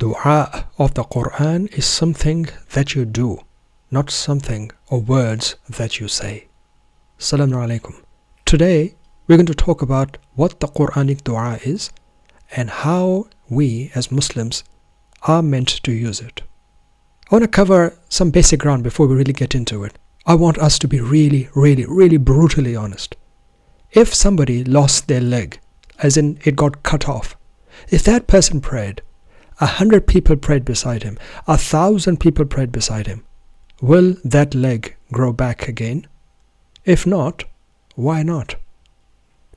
Dua of the Quran is something that you do, not something or words that you say. Assalamu alaikum. Today we're going to talk about what the Quranic dua is and how we as Muslims are meant to use it. I want to cover some basic ground before we really get into it. I want us to be really brutally honest. If somebody lost their leg, as in it got cut off, if that person prayed, 100 people prayed beside him, 1,000 people prayed beside him, will that leg grow back again? If not, why not?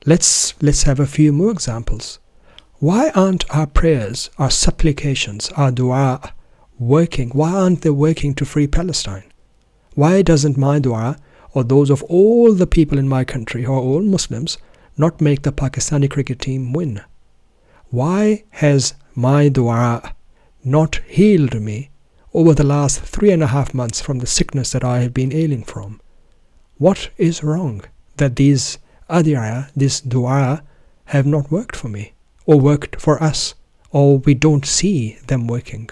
Let's have a few more examples. Why aren't our prayers, our supplications, our dua working? Why aren't they working to free Palestine? Why doesn't my dua, or those of all the people in my country who are all Muslims, not make the Pakistani cricket team win? Why has my dua not healed me over the last 3.5 months from the sickness that I have been ailing from? What is wrong that these adiyah, this dua, have not worked for me, or worked for us, or we don't see them working?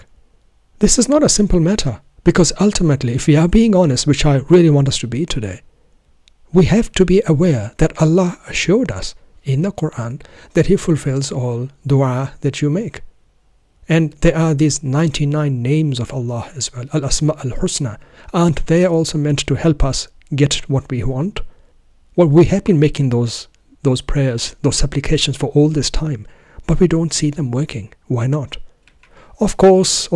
This is not a simple matter, because ultimately, if we are being honest, which I really want us to be today, we have to be aware that Allah assured us in the Quran that He fulfills all dua that you make. And there are these 99 names of Allah as well, Al-Asma al-Husna. Aren't they also meant to help us get what we want? Well, we have been making those prayers, those supplications for all this time, but we don't see them working. Why not? Of course,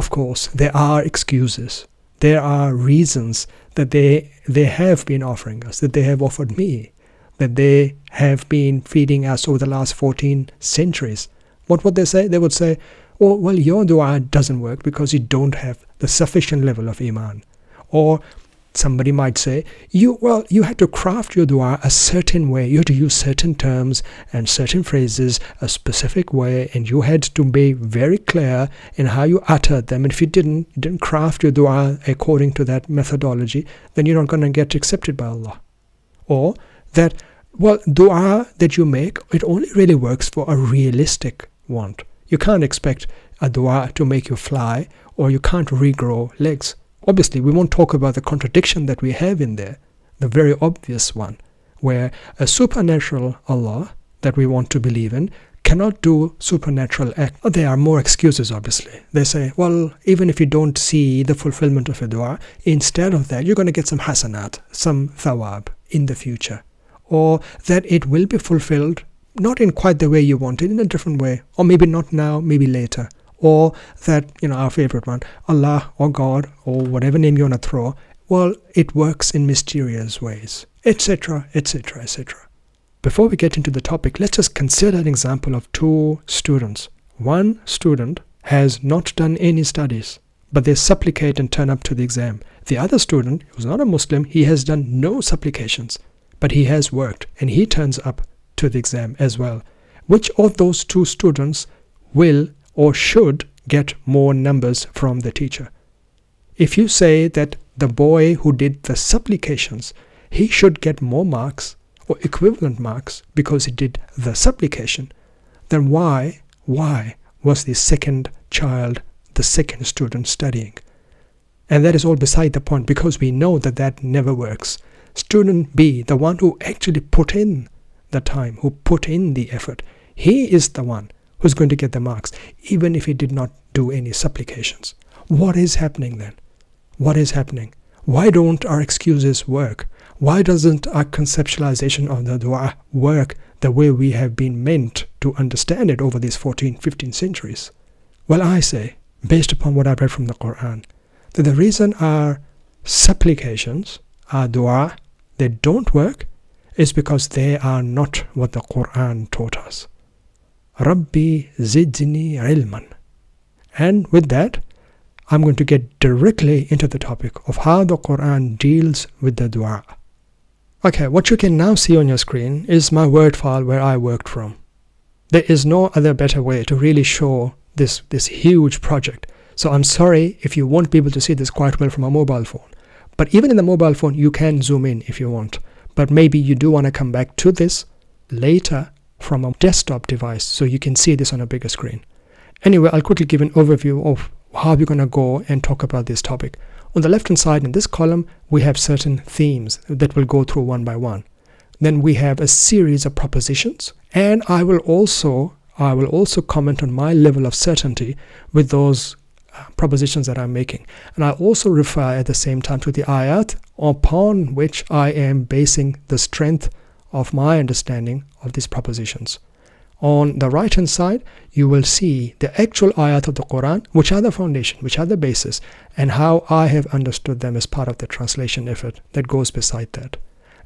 there are excuses. There are reasons that they have been offering us, that they have offered me, that they have been feeding us over the last 14 centuries. What would they say? They would say, oh, well, your dua doesn't work because you don't have the sufficient level of iman. Or somebody might say, you had to craft your dua a certain way. You had to use certain terms and certain phrases a specific way, and you had to be very clear in how you uttered them. And if you didn't craft your dua according to that methodology, then you're not going to get accepted by Allah. Or that, well, dua that you make, it only really works for a realistic want. You can't expect a dua to make you fly, or you can't regrow legs. Obviously, we won't talk about the contradiction that we have in there, the very obvious one, where a supernatural Allah that we want to believe in cannot do supernatural acts. There are more excuses, obviously. They say, well, even if you don't see the fulfillment of a dua, instead of that, you're going to get some hasanat, some thawab in the future. Or that it will be fulfilled, not in quite the way you want it, in a different way. Or maybe not now, maybe later. Or that, our favorite one, Allah or God or whatever name you want to throw, well, it works in mysterious ways, etc., etc., etc. Before we get into the topic, let's just consider an example of two students. One student has not done any studies, but they supplicate and turn up to the exam. The other student, who's not a Muslim, he has done no supplications, but he has worked, and he turns up to the exam as well. Which of those two students will or should get more numbers from the teacher? If you say that the boy who did the supplications, he should get more marks or equivalent marks because he did the supplication, then why was the second child, the second student, studying? And that is all beside the point, because we know that never works. Student B, the one who actually put in the time, who put in the effort, he is the one who's going to get the marks, even if he did not do any supplications. What is happening then? What is happening? Why don't our excuses work? Why doesn't our conceptualization of the dua work the way we have been meant to understand it over these 14, 15 centuries? Well, I say, based upon what I've read from the Quran, that the reason our supplications, our dua, they don't work is because they are not what the Quran taught us. Rabbi zidni ilman. And with that, I'm going to get directly into the topic of how the Quran deals with the dua. Okay, what you can now see on your screen is my word file where I worked from. There is no other better way to really show this huge project. So I'm sorry if you won't be able to see this quite well from a mobile phone. But even in the mobile phone, you can zoom in if you want. But maybe you do want to come back to this later from a desktop device so you can see this on a bigger screen. Anyway, I'll quickly give an overview of how we're going to go and talk about this topic. On the left hand side in this column, we have certain themes that we'll go through one by one. Then we have a series of propositions, and I will also comment on my level of certainty with those propositions that I'm making. And I also refer at the same time to the ayat upon which I am basing the strength of my understanding of these propositions. On the right hand side, you will see the actual ayat of the Quran, which are the foundation, which are the basis, and how I have understood them as part of the translation effort that goes beside that.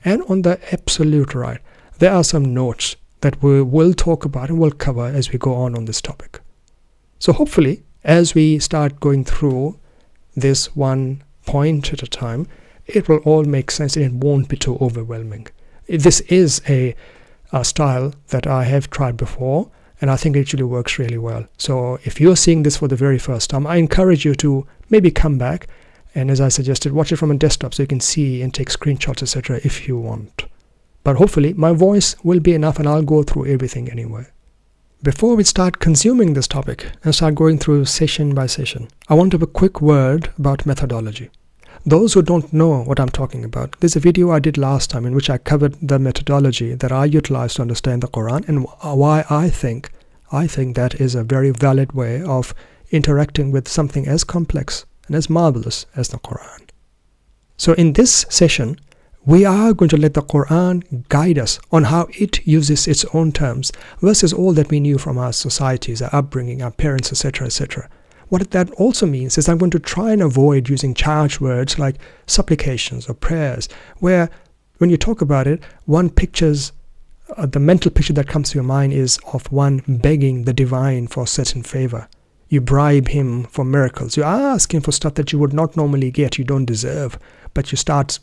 And on the absolute right, there are some notes that we will talk about and will cover as we go on this topic. So hopefully, as we start going through this one point at a time, it will all make sense and it won't be too overwhelming. This is a style that I have tried before, and I think it actually works really well. So if you're seeing this for the very first time, I encourage you to maybe come back and, as I suggested, watch it from a desktop so you can see and take screenshots, etc. if you want. But hopefully my voice will be enough and I'll go through everything anyway. Before we start consuming this topic and start going through session by session, I want to have a quick word about methodology. Those who don't know what I'm talking about, there's a video I did last time in which I covered the methodology that I utilize to understand the Quran and why I think that is a very valid way of interacting with something as complex and as marvelous as the Quran. So in this session, we are going to let the Quran guide us on how it uses its own terms versus all that we knew from our societies, our upbringing, our parents, etc., etc. What that also means is I'm going to try and avoid using charged words like supplications or prayers, where when you talk about it, one pictures, the mental picture that comes to your mind is of one begging the divine for a certain favor. You bribe him for miracles. You ask him for stuff that you would not normally get, you don't deserve, but you start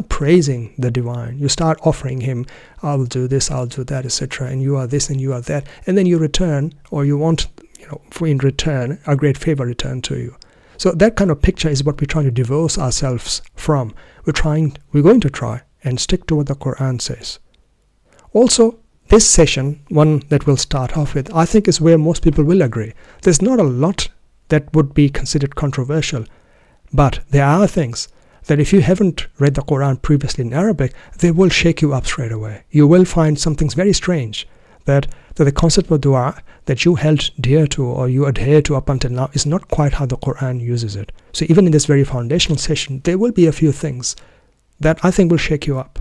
praising the divine. You start offering him, I'll do this, I'll do that, etc. And you are this and you are that. And then you return, or you want, in return, a great favor returned to you. So that kind of picture is what we're trying to divorce ourselves from. We're going to try and stick to what the Quran says. Also, this session, one that we'll start off with, I think is where most people will agree. There's not a lot that would be considered controversial, but there are things that if you haven't read the Quran previously in Arabic, they will shake you up straight away. You will find some things very strange, that the concept of dua that you held dear to or you adhere to up until now is not quite how the Quran uses it. So even in this very foundational session, there will be a few things that I think will shake you up.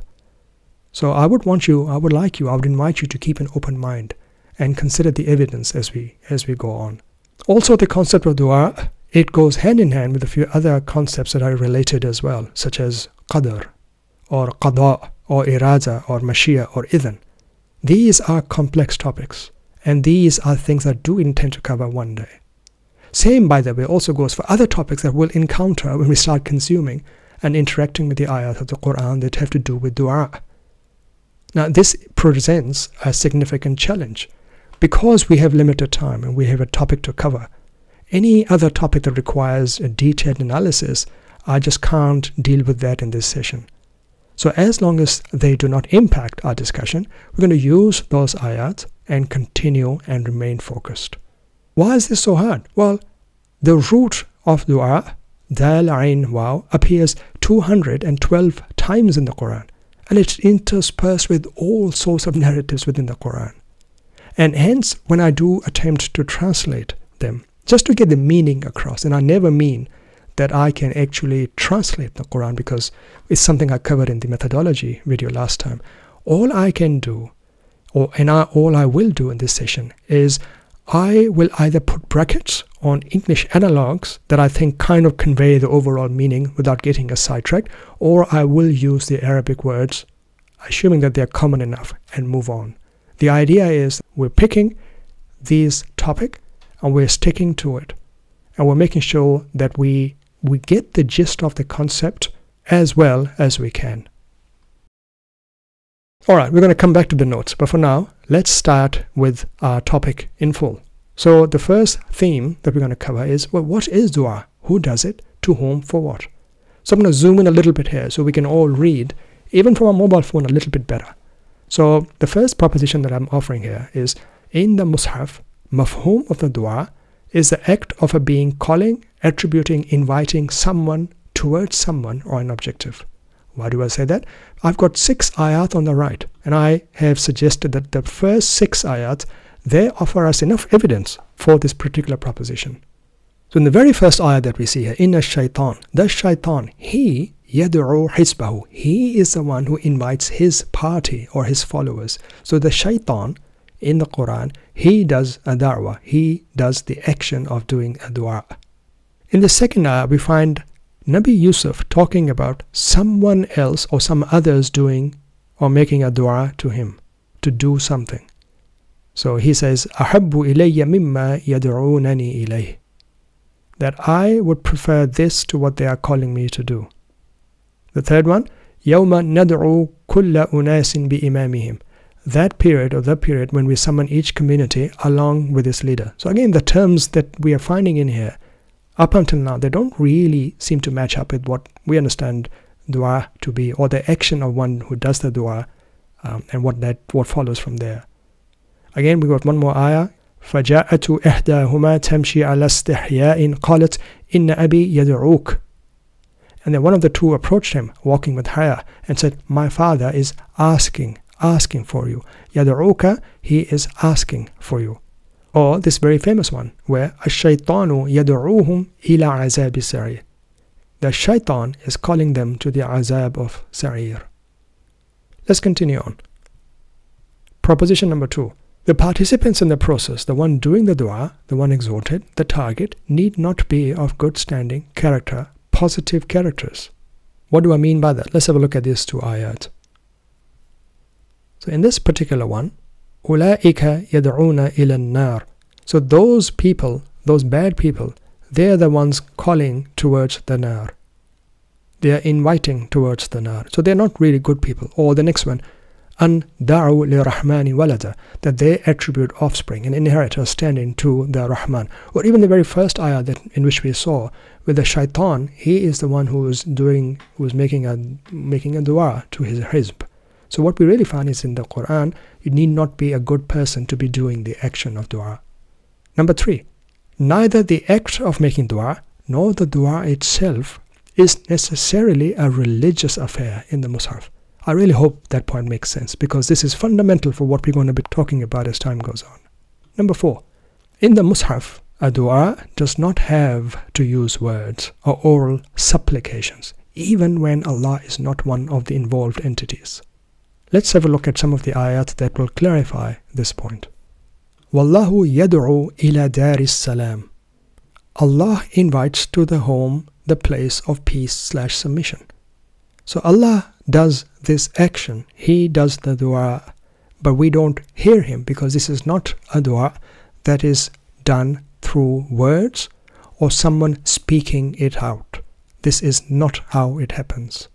So I would invite you to keep an open mind and consider the evidence as we go on. Also, the concept of dua, it goes hand in hand with a few other concepts that are related as well, such as qadr, or qada, or irada, or mashia, or idhan. These are complex topics, and these are things I do intend to cover one day. Same, by the way, also goes for other topics that we'll encounter when we start consuming and interacting with the ayat of the Quran that have to do with dua. Now, this presents a significant challenge because we have limited time and we have a topic to cover. Any other topic that requires a detailed analysis, I just can't deal with that in this session. So as long as they do not impact our discussion, we're going to use those ayat and continue and remain focused. Why is this so hard? Well, the root of dua, dal, ain, waw, appears 212 times in the Quran, and it's interspersed with all sorts of narratives within the Quran. And hence, when I do attempt to translate them, just to get the meaning across, and I never mean that I can actually translate the Quran because it's something I covered in the methodology video last time. All I can do, all I will do in this session is I will either put brackets on English analogs that I think kind of convey the overall meaning without getting us sidetracked, or I will use the Arabic words, assuming that they're common enough, and move on. The idea is we're picking this topic and we're sticking to it, and we're making sure that we get the gist of the concept as well as we can. Alright, we're going to come back to the notes, but for now, let's start with our topic in full. So the first theme that we're going to cover is, well, what is dua? Who does it? To whom? For what? So I'm going to zoom in a little bit here so we can all read, even from a mobile phone, a little bit better. So the first proposition that I'm offering here is, in the Mus'haf, mafhum of the dua is the act of a being calling, attributing, inviting someone towards someone or an objective. Why do I say that? I've got 6 ayat on the right, and I have suggested that the first 6 ayat, they offer us enough evidence for this particular proposition. So in the very first ayat that we see here, inna shaitan, the shaitan, he yad'u hizbahu, he is the one who invites his party or his followers. So the shaitan in the Quran, he does a da'wah, he does the action of doing a dua. In the second ayah, we find Nabi Yusuf talking about someone else or some others doing or making a dua to him to do something. So he says, أَحَبُّ إِلَيَّ مِمَّا يَدْعُونَنِي إِلَيْهِ, that I would prefer this to what they are calling me to do. The third one, يَوْمَ نَدْعُو كُلَّ أُنَاسٍ بِإِمَامِهِمْ, that period or the period when we summon each community along with its leader. So again, the terms that we are finding in here, up until now, they don't really seem to match up with what we understand dua to be, or the action of one who does the dua, and what follows from there. Again, we got one more ayah. فَجَاءَتُ إِحْدَاهُمَا تَمْشِي عَلَى اسْتِحْيَاءٍ قَالَتْ إِنَّ أَبِي يَدْعُوكَ. And then one of the two approached him, walking with haya, and said, my father is asking for you. يَدْعُوكَ, he is asking for you. Or this very famous one, where الشَّيْطَانُ يَدْعُوهُمْ إِلَى عَذَابِ السَّعِيرِ, the shaitan is calling them to the azab of Sa'ir. Let's continue on. Proposition number 2. The participants in the process, the one doing the dua, the one exhorted, the target, need not be of good standing character, positive characters. What do I mean by that? Let's have a look at these 2 ayat. So in this particular one, أُولَٰئِكَ يَدْعُونَ إِلَى النَّارِ, so those people, those bad people, they're the ones calling towards the nar. They are inviting towards the nar. So they're not really good people. Or the next one, أَن دَعُوا لِرَحْمَانِ وَلَدًا, that they attribute offspring and inheritors standing to the Rahman. Or even the very first ayah in which we saw, with the shaitan, he is the one who is making a dua to his hizb. So what we really find is in the Quran, you need not be a good person to be doing the action of dua. Number 3, neither the act of making dua nor the dua itself is necessarily a religious affair in the Mus'haf. I really hope that point makes sense, because this is fundamental for what we're going to be talking about as time goes on. Number 4, in the Mus'haf, a dua does not have to use words or oral supplications, even when Allah is not one of the involved entities. Let's have a look at some of the ayat that will clarify this point. Wallahu yad'u ila daris salam. Allah invites to the home, the place of peace/submission. So Allah does this action, he does the dua, but we don't hear him, because this is not a dua that is done through words or someone speaking it out. This is not how it happens.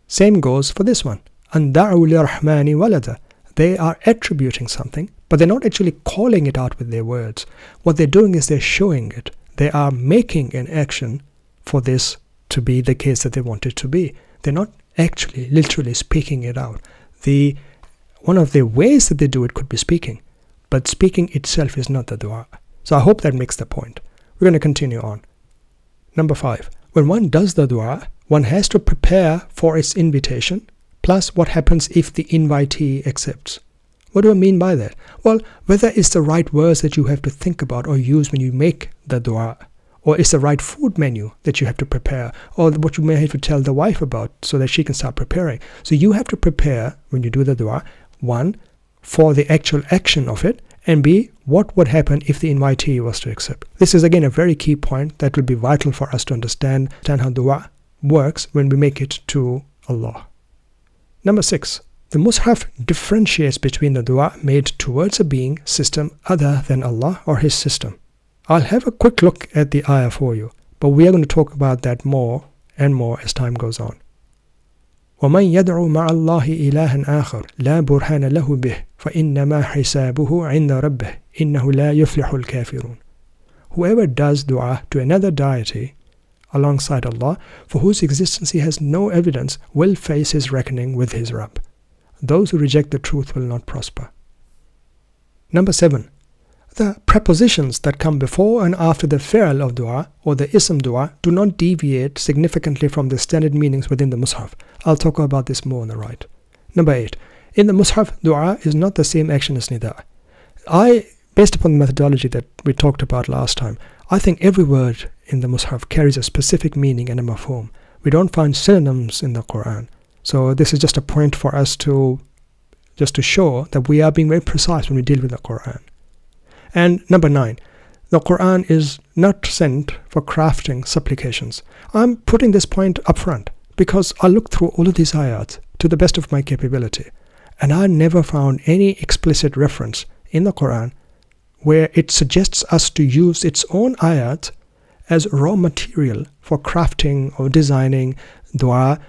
Same goes for this one. أَن دَعُوا لِرَحْمَانِ وَلَدًا, they are attributing something, but they're not actually calling it out with their words. What they're doing is they're showing it. They are making an action for this to be the case that they want it to be. They're not actually literally speaking it out. One of the ways that they do it could be speaking, but speaking itself is not the dua. So I hope that makes the point. We're going to continue on. Number 5, when one does the dua, one has to prepare for its invitation, plus what happens if the invitee accepts. What do I mean by that? Well, whether it's the right words that you have to think about or use when you make the dua, or it's the right food menu that you have to prepare, or what you may have to tell the wife about so that she can start preparing. So you have to prepare when you do the dua, 1, for the actual action of it, and B, what would happen if the invitee was to accept. This is again a very key point that will be vital for us to understand how dua works when we make it to Allah. Number 6, the Mus'haf differentiates between the dua made towards a being, system other than Allah or his system. I'll have a quick look at the ayah for you, but we are going to talk about that more and more as time goes on. وَمَنْ يَدْعُ مَعَ اللَّهِ إِلَهًا آخَرَ لَا بُرْهَانَ لَهُ بِهِ فَإِنَّمَا حِسَابُهُ عِنْدَ رَبِّهِ إِنَّهُ لَا يُفْلِحُ الْكَافِرُونَ. Whoever does dua to another deity alongside Allah, for whose existence he has no evidence, will face his reckoning with his Rabb. Those who reject the truth will not prosper. Number 7, the prepositions that come before and after the fi'l of dua or the ism dua do not deviate significantly from the standard meanings within the Mus'haf. I'll talk about this more on the right. Number 8. In the Mus'haf, dua is not the same action as nida. Based upon the methodology that we talked about last time, I think every word in the Mus'haf carries a specific meaning and a mafhum. We don't find synonyms in the Quran. So this is just a point for us to show that we are being very precise when we deal with the Quran. And number 9, the Quran is not sent for crafting supplications. I'm putting this point up front because I looked through all of these ayat to the best of my capability, and I never found any explicit reference in the Quran where it suggests us to use its own ayat as raw material for crafting or designing dua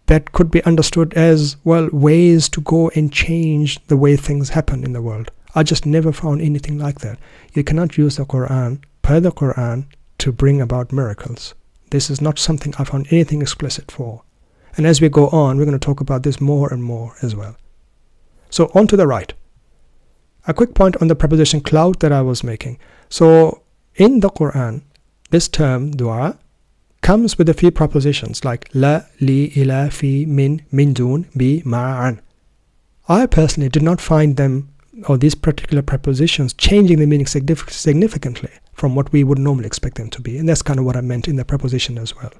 that could be understood as, well, ways to go and change the way things happen in the world. I just never found anything like that. You cannot use the Quran, per the Quran, to bring about miracles. This is not something I found anything explicit for. And as we go on, we're going to talk about this more and more as well. So on to the right. A quick point on the preposition cloud that I was making. So in the Quran, this term, dua, comes with a few prepositions like la, li, ila, fi, min, dun, bi, ma'an. I personally did not find them, or these particular prepositions, changing the meaning significantly from what we would normally expect them to be. And that's kind of what I meant in the preposition as well.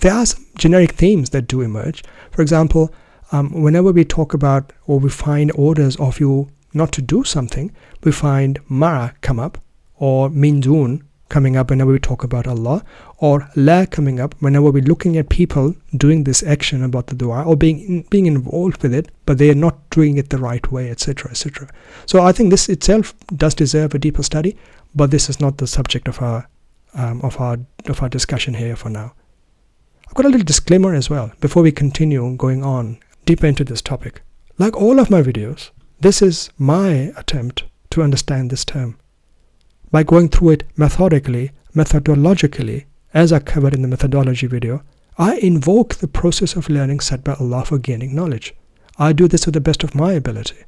There are some generic themes that do emerge. For example, whenever we talk about or we find orders of you not to do something, we find ma'a come up, or min dun coming up whenever we talk about Allah, or la coming up whenever we're looking at people doing this action about the dua or being involved with it, but they are not doing it the right way, etc., etc. So I think this itself does deserve a deeper study, but this is not the subject of our discussion here for now. I've got a little disclaimer as well before we continue going on deeper into this topic. Like all of my videos, this is my attempt to understand this term. By going through it methodologically, as I covered in the methodology video, I invoke the process of learning set by Allah for gaining knowledge. I do this to the best of my ability.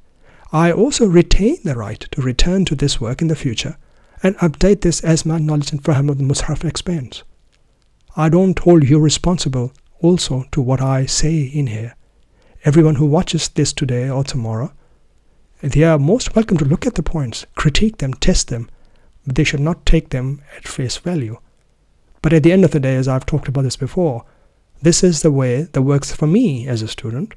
I also retain the right to return to this work in the future and update this as my knowledge and fahm of the Mus'haf expands. I don't hold you responsible also to what I say in here. Everyone who watches this today or tomorrow, they are most welcome to look at the points, critique them, test them, but they should not take them at face value. But at the end of the day, as I've talked about this before, this is the way that works for me as a student,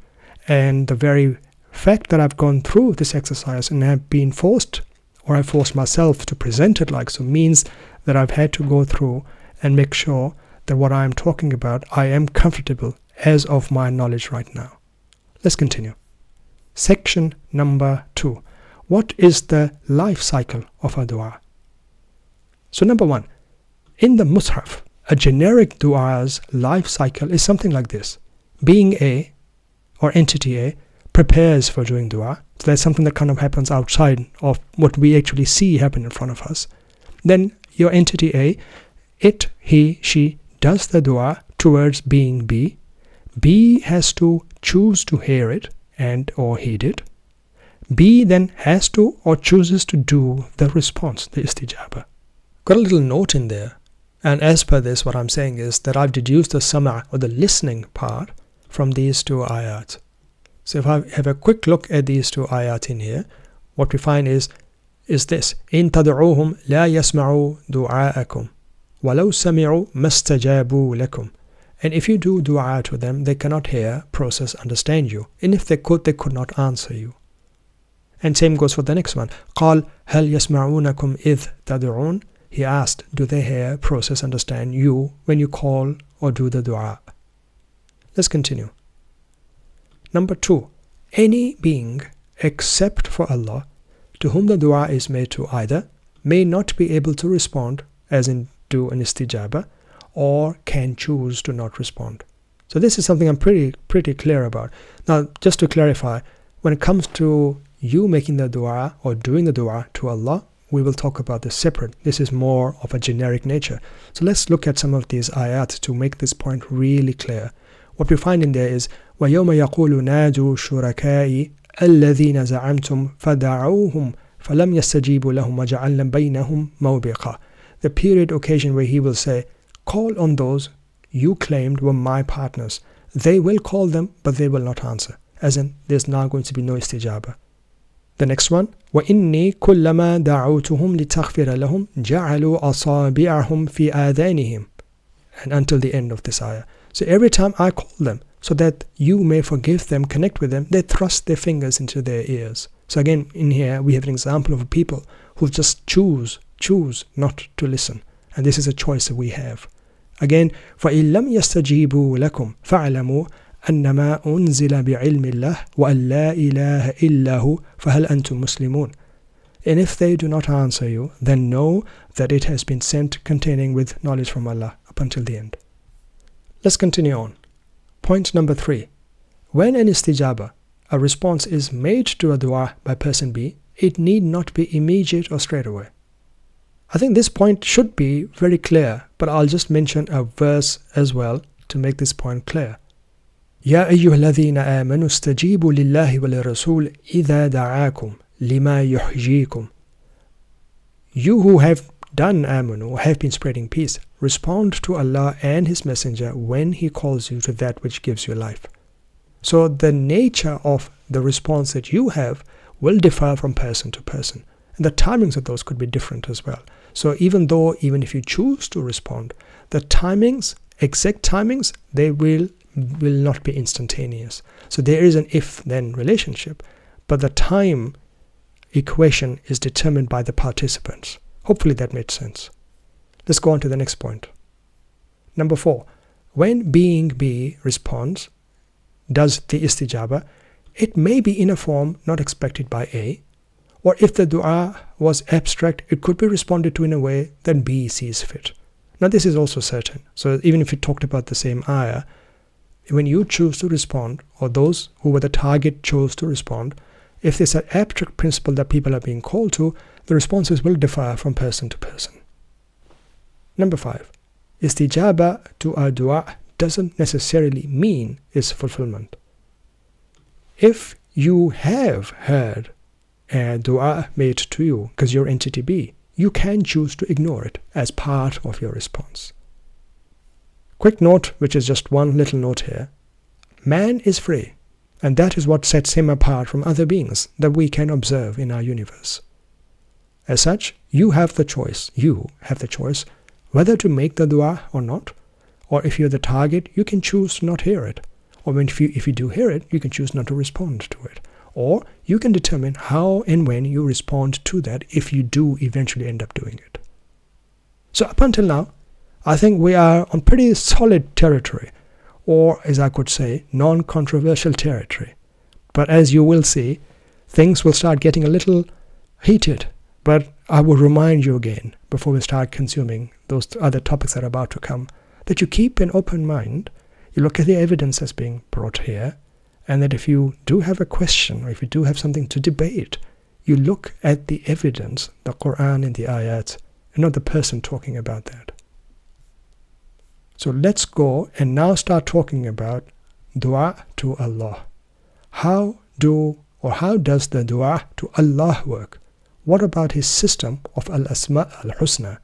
and the very fact that I've gone through this exercise and have been forced, or I forced myself to present it like so, means that I've had to go through and make sure that what I'm talking about, I am comfortable as of my knowledge right now. Let's continue. Section number 2. What is the life cycle of a dua? So number 1, in the Mus'haf, a generic dua's life cycle is something like this. Being A, or entity A, prepares for doing dua. So that's something that kind of happens outside of what we actually see happen in front of us. Then your entity A, it, he, she, does the dua towards being B. B has to choose to hear it and or heed it. B then has to or chooses to do the response, the istijaba. Got a little note in there, and as per this, what I'm saying is that I've deduced the sama' or the listening part from these two ayat. So if I have a quick look at these two ayat in here, what we find is this: in tad'uhum la yasma'u du'a'akum walau sami'u mastajabu lakum. And if you do dua to them, they cannot hear, process, understand you. And if they could not answer you. And same goes for the next one. قال هل يسمعونكم إذ تدعون. He asked, do they hear, process, understand you when you call or do the dua? Let's continue. Number 2. Any being except for Allah to whom the dua is made to either may not be able to respond, as in do an istijaba, or can choose to not respond. So this is something I'm pretty clear about. Now, just to clarify, when it comes to you making the dua or doing the dua to Allah, we will talk about this separate. This is more of a generic nature. So let's look at some of these ayat to make this point really clear. What we find in there is وَيَوْمَ يَقُولُ نَاجُوا شُرَكَائِ الَّذِينَ زَعَمْتُمْ فَدَعُوهُمْ فَلَمْ يَسْتَجِيبُوا لَهُمْ وَجَعَلْنَا بَيْنَهُمْ مَوْبِقًا. The period occasion where he will say, call on those you claimed were my partners. They will call them, but they will not answer. As in, there's now going to be no istijaba. The next one, وَإِنِّي كُلَّمَا دَعَوْتُهُمْ لِتَغْفِرَ لَهُمْ جَعَلُوا أَصَابِعَهُمْ فِي آذَانِهِمْ. And until the end of this ayah. So every time I call them, so that you may forgive them, connect with them, they thrust their fingers into their ears. So again, in here, we have an example of a people who just choose not to listen. And this is a choice that we have. Again, فَإِن لَمْ يَسْتَجِيبُوا لَكُمْ فَاعْلَمُوا أَنَّمَا أُنزِلَ بِعِلْمِ اللَّهِ وَأَن لَا إِلَهَ إِلَّا هُ فَهَلْ أَنْتُمْ مُسْلِمُونَ. And if they do not answer you, then know that it has been sent containing with knowledge from Allah up until the end. Let's continue on. Point number 3. When an istijaba, a response is made to a dua by person B, it need not be immediate or straight away. I think this point should be very clear, but I'll just mention a verse as well to make this point clear. يَا أَيُّهَا الَّذِينَ آمَنُوا اسْتَجِيبُوا لِلَّهِ وَلِلرَّسُولِ إِذَا دَعَاكُمْ لِمَا يُحْيِيكُمْ. You who have done amanu, or have been spreading peace, respond to Allah and His Messenger when He calls you to that which gives you life. So the nature of the response that you have will differ from person to person. And the timings of those could be different as well. So even if you choose to respond, the timings, exact timings, they will not be instantaneous. So there is an if-then relationship, but the time equation is determined by the participants. Hopefully that made sense. Let's go on to the next point. Number 4. When being B responds, does the istijaba, it may be in a form not expected by A, or if the dua was abstract, it could be responded to in a way that B sees fit. Now this is also certain. So even if we talked about the same ayah, when you choose to respond, or those who were the target chose to respond, if there's an abstract principle that people are being called to, the responses will differ from person to person. Number 5. Istijaba to a dua doesn't necessarily mean its fulfillment. If you have heard a dua made to you because you're entity B, you can choose to ignore it as part of your response. Quick note, which is just one little note here. Man is free, and that is what sets him apart from other beings that we can observe in our universe. As such, you have the choice whether to make the dua or not, or if you're the target, you can choose to not hear it, or if you do hear it, you can choose not to respond to it, or you can determine how and when you respond to that if you do eventually end up doing it. So up until now, I think we are on pretty solid territory, or as I could say, non-controversial territory. But as you will see, things will start getting a little heated. But I will remind you again, before we start consuming those other topics that are about to come, that you keep an open mind, you look at the evidence that's being brought here, and that if you do have a question, or if you do have something to debate, you look at the evidence, the Quran and the ayat, and not the person talking about that. So let's go and now start talking about dua to Allah. How does the dua to Allah work? What about His system of al-asma al-husna?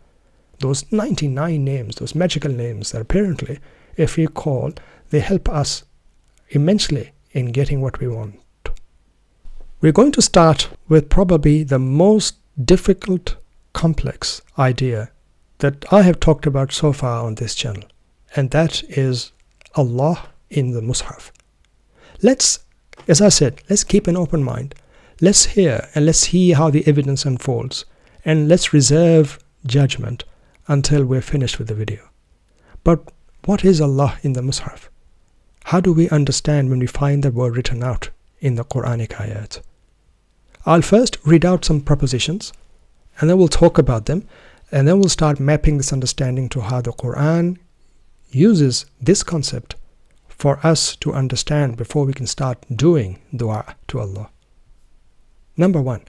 Those 99 names, those magical names that apparently, if we call, they help us immensely in getting what we want. We're going to start with probably the most difficult, complex idea that I have talked about so far on this channel, and that is Allah in the Mus'haf. As I said, let's keep an open mind. Let's hear and let's see how the evidence unfolds, and let's reserve judgment until we're finished with the video. But what is Allah in the Mus'haf? How do we understand when we find that word written out in the Quranic ayat? I'll first read out some propositions, and then we'll talk about them, and then we'll start mapping this understanding to how the Quran uses this concept for us to understand before we can start doing dua to Allah. Number 1,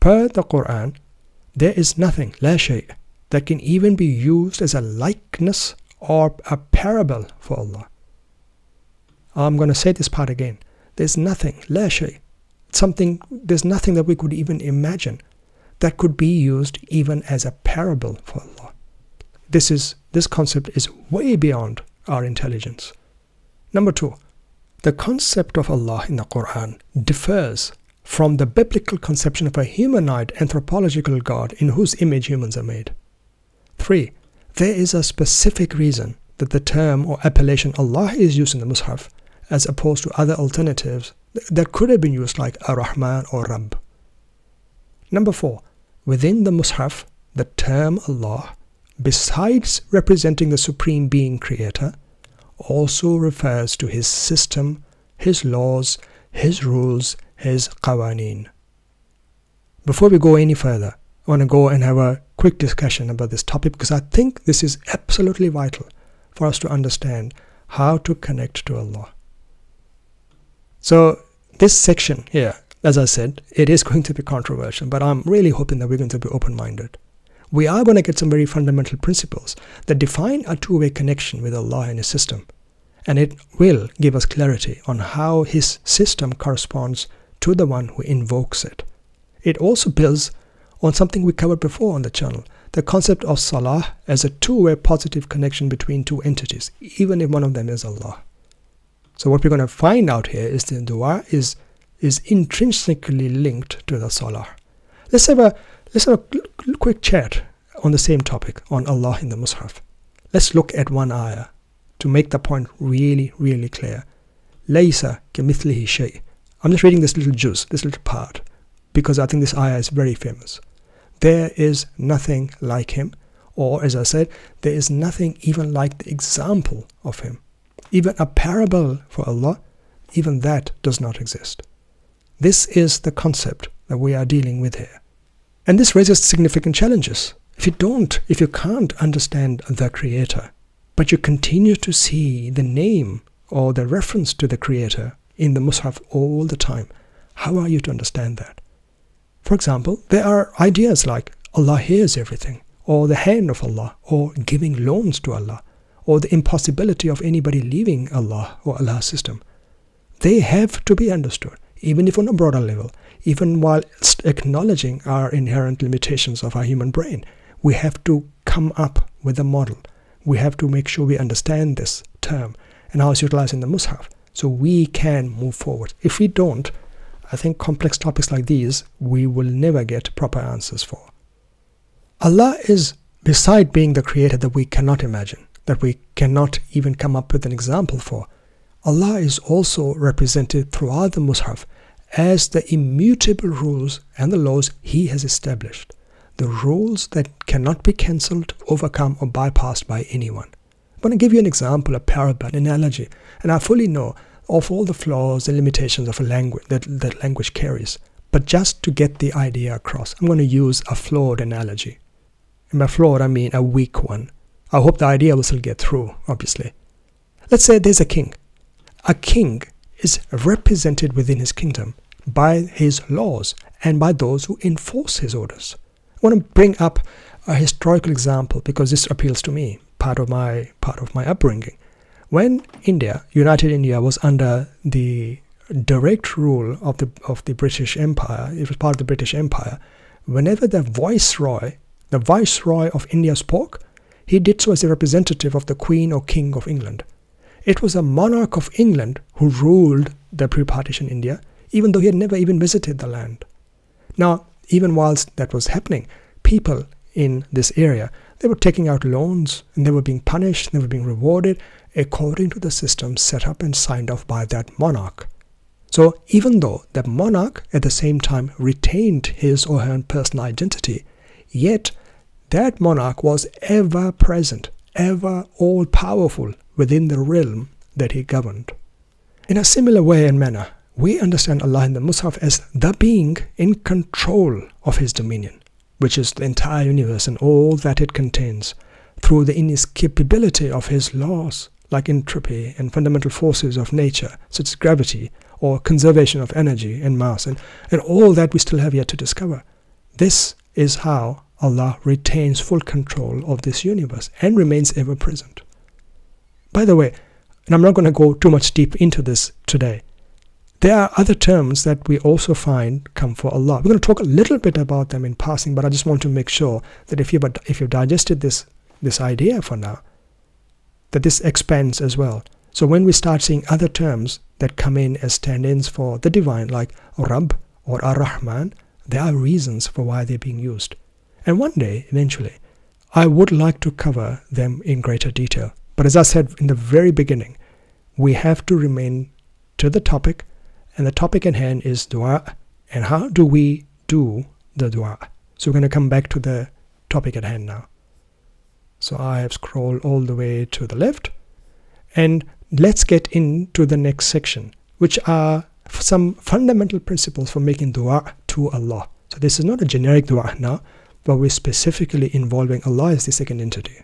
per the Quran, there is nothing, la shay', that can even be used as a likeness or a parable for Allah. I'm going to say this part again. There's nothing, la shay', there's nothing that we could even imagine that could be used even as a parable for Allah. This concept is way beyond our intelligence. Number 2, the concept of Allah in the Quran differs from the biblical conception of a humanoid anthropological God in whose image humans are made. 3, there is a specific reason that the term or appellation Allah is used in the Mus'haf as opposed to other alternatives that could have been used like Ar-Rahman or Rabb. Number 4, within the Mus'haf, the term Allah, besides representing the Supreme Being Creator, also refers to His system, His laws, His rules, His qawaneen. Before we go any further, I want to go and have a quick discussion about this topic because I think this is absolutely vital for us to understand how to connect to Allah. So this section here, as I said, it is going to be controversial, but I'm really hoping that we're going to be open-minded. We are going to get some very fundamental principles that define a two-way connection with Allah and His system. And it will give us clarity on how His system corresponds to the one who invokes it. It also builds on something we covered before on the channel, the concept of salah as a two-way positive connection between two entities, even if one of them is Allah. So what we're going to find out here is the dua is intrinsically linked to the salah. Let's have a quick chat on the same topic, on Allah in the Mus'haf. Let's look at one ayah to make the point really, really clear. Laysa kamithlihi shay. I'm just reading this little juz, this little part, because I think this ayah is very famous. There is nothing like Him, or as I said, there is nothing even like the example of Him. Even a parable for Allah, even that does not exist. This is the concept that we are dealing with here. And this raises significant challenges. If you can't understand the Creator, but you continue to see the name or the reference to the Creator in the Mus'haf all the time, how are you to understand that? For example, there are ideas like Allah hears everything, or the hand of Allah, or giving loans to Allah, or the impossibility of anybody leaving Allah or Allah's system. They have to be understood, even if on a broader level, even while acknowledging our inherent limitations of our human brain. We have to come up with a model. We have to make sure we understand this term and how it's utilized in the Mus'haf so we can move forward. If we don't, I think complex topics like these we will never get proper answers for. Allah is, beside being the Creator that we cannot imagine, that we cannot even come up with an example for, Allah is also represented throughout the Mus'haf as the immutable rules and the laws He has established, the rules that cannot be cancelled, overcome or bypassed by anyone. I'm going to give you an example, a parable, an analogy, and I fully know of all the flaws and limitations of a language that language carries, but just to get the idea across, I'm going to use a flawed analogy. And by flawed, I mean a weak one. I hope the idea will still get through, obviously. Let's say there's a king. A king is represented within his kingdom by his laws and by those who enforce his orders. I want to bring up a historical example because this appeals to me, part of my upbringing. When United India was under the direct rule of the British Empire, it was part of the British Empire, whenever the Viceroy of India spoke, he did so as a representative of the Queen or King of England. It was a monarch of England who ruled the pre-partition India, even though he had never even visited the land. Now, even whilst that was happening, people in this area, they were taking out loans and they were being punished, they were being rewarded according to the system set up and signed off by that monarch. So even though the monarch at the same time retained his or her personal identity, yet that monarch was ever present, ever all-powerful within the realm that he governed. In a similar way and manner, we understand Allah in the Mus'haf as the being in control of His dominion, which is the entire universe and all that it contains, through the inescapability of His laws, like entropy and fundamental forces of nature, such as gravity or conservation of energy and mass, and all that we still have yet to discover. This is how Allah retains full control of this universe and remains ever present. By the way, and I'm not going to go too much deep into this today, There are other terms that we also find come for Allah. We're going to talk a little bit about them in passing, but I just want to make sure that if you've digested this idea for now, that this expands as well. So when we start seeing other terms that come in as stand-ins for the divine, like Rabb or Ar-Rahman, there are reasons for why they're being used. And one day, eventually, I would like to cover them in greater detail. But as I said in the very beginning, we have to remain to the topic, and the topic at hand is dua, and how do we do the dua. So we're going to come back to the topic at hand now. So I have scrolled all the way to the left, and let's get into the next section, which are some fundamental principles for making dua to Allah. So this is not a generic dua now, but we're specifically involving Allah as the second entity.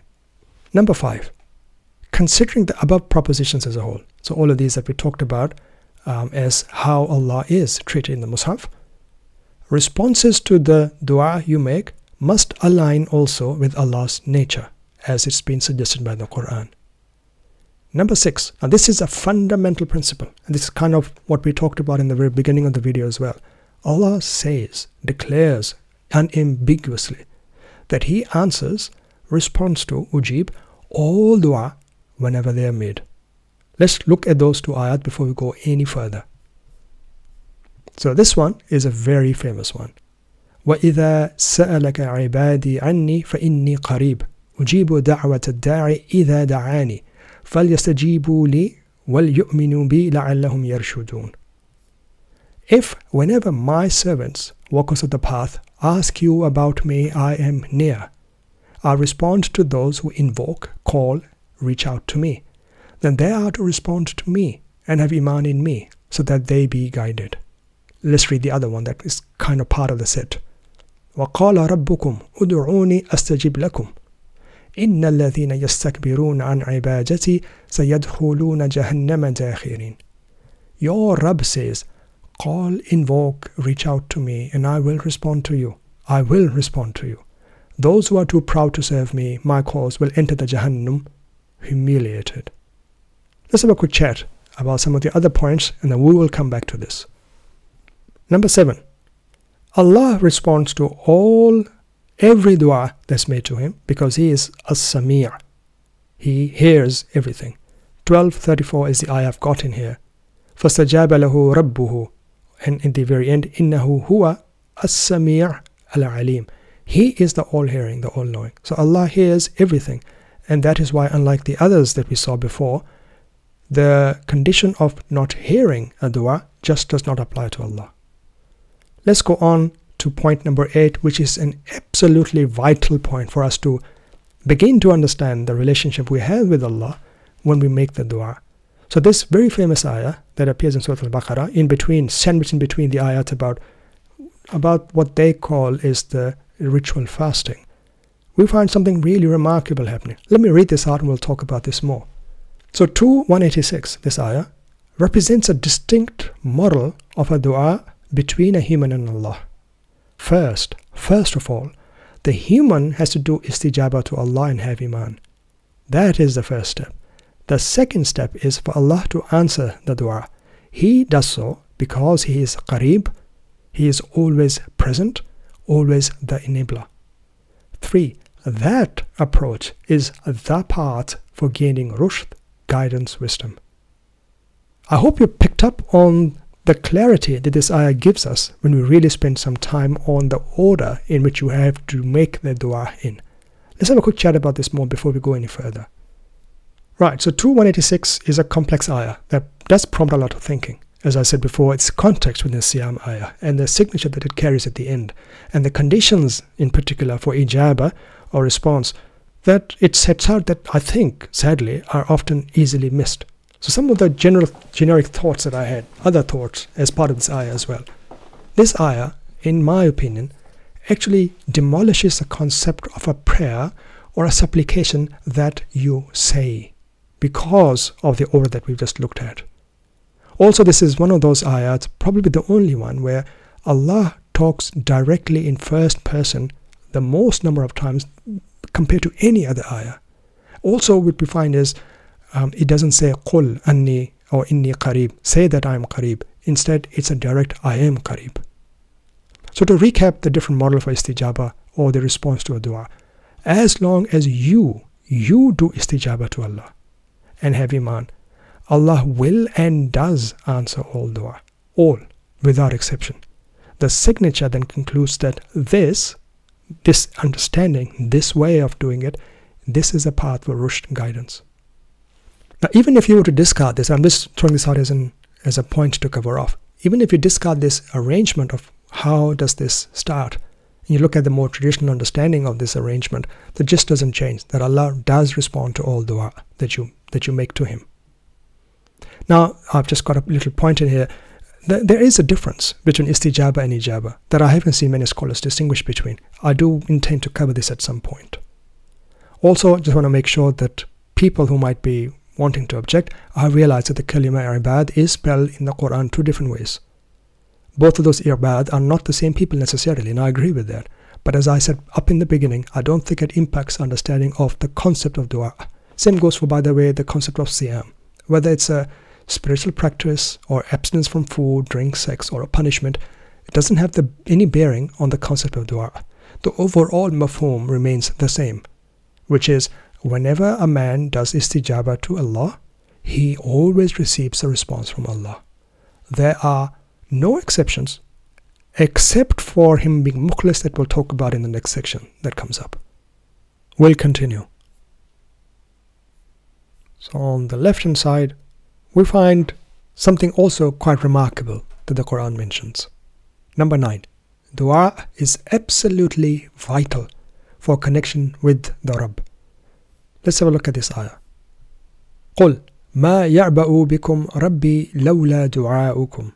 Number 5, considering the above propositions as a whole. So all of these that we talked about as how Allah is treated in the Mus'haf, responses to the dua you make must align also with Allah's nature, as it's been suggested by the Quran. Number 6, now this is a fundamental principle, and this is kind of what we talked about in the very beginning of the video as well. Allah says, declares unambiguously that He answers, responds to, ujib, all dua whenever they are made. Let's look at those 2 ayat before we go any further. So this one is a very famous one. وَإِذَا سَأَلَكَ عِبَادِي عَنِّي فَإِنِّي قَرِيبٌ أُجِيبُ دَعْوَةَ الدَّاعِ إِذَا دَعَانِي فَلْيَسْتَجِيبُوا لِي وَلْيُؤْمِنُوا بِي لَعَلَّهُمْ يَرْشُدُونَ. If whenever my servants, walkers of the path, ask you about me, I am near. I respond to those who invoke, call, reach out to me. Then they are to respond to me and have iman in me, so that they be guided. Let's read the other one that is kind of part of the set. وَقَالَ رَبُّكُمْ أُدْعُونِي أَسْتَجِبْ لَكُمْ إِنَّ الَّذِينَ يَسْتَكْبِرُونَ عَنْ عِبَادَتِي سَيَدْخُلُونَ جَهَنَّمَ دَاخِرِينَ. Your Rabb says, call, invoke, reach out to me, and I will respond to you. I will respond to you. Those who are too proud to serve me, my cause, will enter the Jahannam humiliated. Let's have a quick chat about some of the other points, and then we will come back to this. Number 7, Allah responds to every dua that's made to Him because He is as-Sami'. He hears everything. 12:34 is the ayah I've got in here. فَاسْتَجَابَ لَهُ رَبُّهُ, and in the very end, إِنَّهُ هُوَ السَّمِيعُ الْعَلِيمُ. He is the all-hearing, the all-knowing. So Allah hears everything, and that is why, unlike the others that we saw before, the condition of not hearing a dua just does not apply to Allah. Let's go on to point number 8, which is an absolutely vital point for us to begin to understand the relationship we have with Allah when we make the dua. So this very famous ayah that appears in Surah Al-Baqarah, sandwiched in between the ayat about what they call is the ritual fasting, we find something really remarkable happening. Let me read this out and we'll talk about this more. So 2:186, this ayah, represents a distinct model of a dua between a human and Allah. First of all, the human has to do istijabah to Allah and have iman. That is the first step. The second step is for Allah to answer the dua. He does so because He is qareeb, He is always present, always the enabler. 3. That approach is the path for gaining rushd, guidance, wisdom. I hope you picked up on the clarity that this ayah gives us when we really spend some time on the order in which you have to make the dua in. Let's have a quick chat about this more before we go any further. Right, so 2:186 is a complex ayah that does prompt a lot of thinking. As I said before, it's context within the Siyam ayah and the signature that it carries at the end, and the conditions in particular for ijabah or response that it sets out that I think, sadly, are often easily missed. So some of the generic thoughts that I had, other thoughts as part of this ayah as well. This ayah, in my opinion, actually demolishes the concept of a prayer or a supplication that you say because of the order that we've just looked at. Also, this is one of those ayats, probably the only one, where Allah talks directly in first person the most number of times compared to any other ayah. Also, what we find is it doesn't say qul anni or inni qareeb, say that I am qareeb. Instead, it's a direct I am Qareeb. So to recap the different model for istijaba or the response to a dua, as long as you do istijaba to Allah and have iman, Allah will and does answer all dua, all, without exception. The signature then concludes that this understanding, this way of doing it, this is a path for rushd guidance. Now, even if you were to discard this, I'm just throwing this out as a point to cover off. Even if you discard this arrangement of how does this start, and you look at the more traditional understanding of this arrangement, the gist doesn't change, that Allah does respond to all dua that you make to Him. Now, I've just got a little point in here. There is a difference between istijaba and ijaba that I haven't seen many scholars distinguish between. I do intend to cover this at some point. Also, just want to make sure that people who might be wanting to object, I realize that the kalima ibad is spelled in the Quran two different ways. Both of those ibad are not the same people necessarily, and I agree with that. But as I said up in the beginning, I don't think it impacts understanding of the concept of dua. Same goes for, by the way, the concept of siyam. Whether it's a spiritual practice or abstinence from food, drink, sex, or a punishment, it doesn't have any bearing on the concept of dua. The overall mafhum remains the same, which is whenever a man does istijaba to Allah, he always receives a response from Allah. There are no exceptions except for him being mukhlis, that we'll talk about in the next section that comes up. We'll continue. So on the left hand side, we find something also quite remarkable that the Quran mentions. Number 9. Dua is absolutely vital for connection with the Rabb. Let's have a look at this ayah. قُلْ مَا يَعْبَأُ بِكُمْ رَبِّي لَوْلَا دُعَاؤُكُمْ.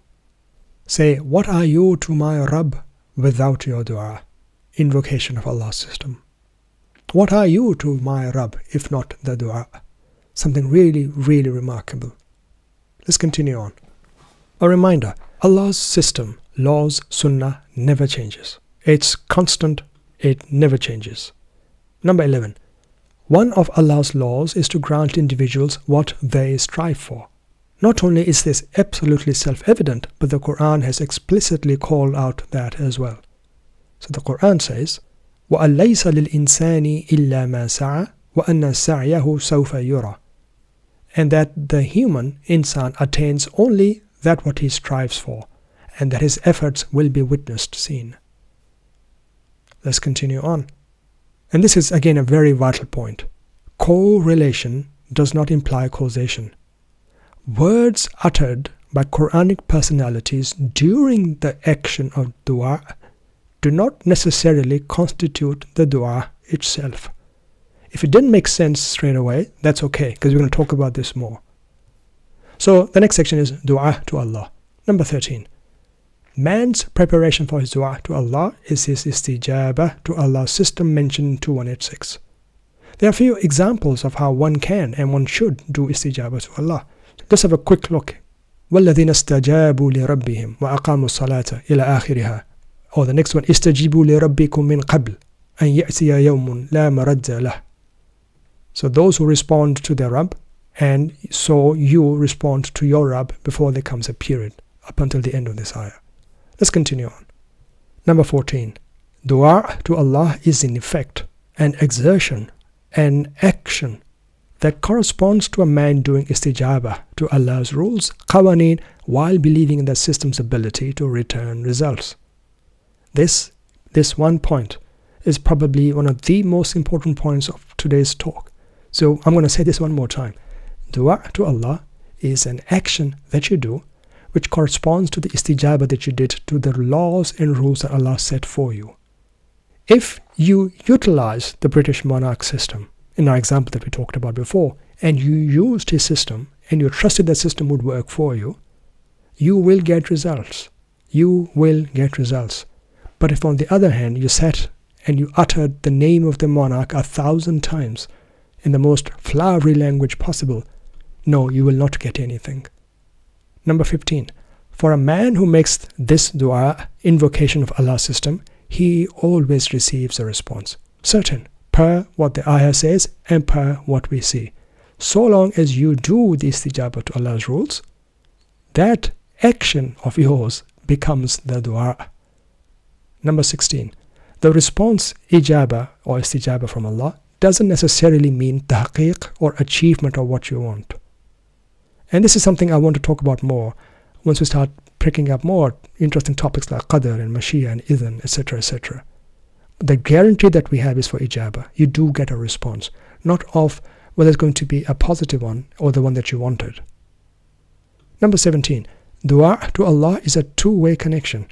Say, what are you to my Rabb without your dua? Invocation of Allah's system. What are you to my Rabb if not the dua? Something really, really remarkable. Let's continue on. A reminder, Allah's system, laws, sunnah, never changes. It's constant, it never changes. Number 11. One of Allah's laws is to grant individuals what they strive for. Not only is this absolutely self-evident, but the Quran has explicitly called out that as well. So the Quran says, وَأَلَّيْسَ لِلْإِنسَانِ إِلَّا مَا سَعَى وَأَنَّ سَعْيَهُ سَوْفَ يُرَى. And that the human insan attains only that what he strives for, and that his efforts will be witnessed, seen. Let's continue on. And this is again a very vital point. Correlation does not imply causation. Words uttered by Quranic personalities during the action of dua do not necessarily constitute the dua itself. If it didn't make sense straight away, that's okay, because we're going to talk about this more. So the next section is dua to Allah. Number 13. Man's preparation for his dua to Allah is his istijaba to Allah's system mentioned in 2186. There are a few examples of how one can and one should do istijaba to Allah. Let's have a quick look. وَالَّذِينَ اسْتَجَابُوا لِرَبِّهِمْ وَأَقَامُوا الصَّلَاةَ إِلَى آخِرِهَا. Or the next one, اسْتَجِيبُوا لِرَبِّكُمْ مِنْ قَبْلِ أَنْ يَأْتِيَ يَوْمٌ لَا مَرَدَّ لَهُ. So those who respond to their Rabb, and so you respond to your Rabb before there comes a period, up until the end of this ayah. Let's continue on. Number 14. Dua to Allah is in effect an exertion, an action that corresponds to a man doing istijaba to Allah's rules, qawaneen, while believing in the system's ability to return results. This one point is probably one of the most important points of today's talk. So I'm going to say this one more time. Dua to Allah is an action that you do which corresponds to the istijaba that you did to the laws and rules that Allah set for you. If you utilize the British monarch system, in our example that we talked about before, and you used his system and you trusted that system would work for you, you will get results. You will get results. But if on the other hand you sat and you uttered the name of the monarch 1,000 times in the most flowery language possible, no, you will not get anything. Number 15. For a man who makes this dua, invocation of Allah's system, he always receives a response. Certain, per what the ayah says and per what we see. So long as you do the istijaba to Allah's rules, that action of yours becomes the dua. Number 16. The response ijaba or istijaba from Allah doesn't necessarily mean tahqiq or achievement of what you want. And this is something I want to talk about more once we start picking up more interesting topics like qadr and mashia and idhan, etc., etc. The guarantee that we have is for ijaba. You do get a response, not of whether it's going to be a positive one or the one that you wanted. Number 17. Dua to Allah is a two-way connection.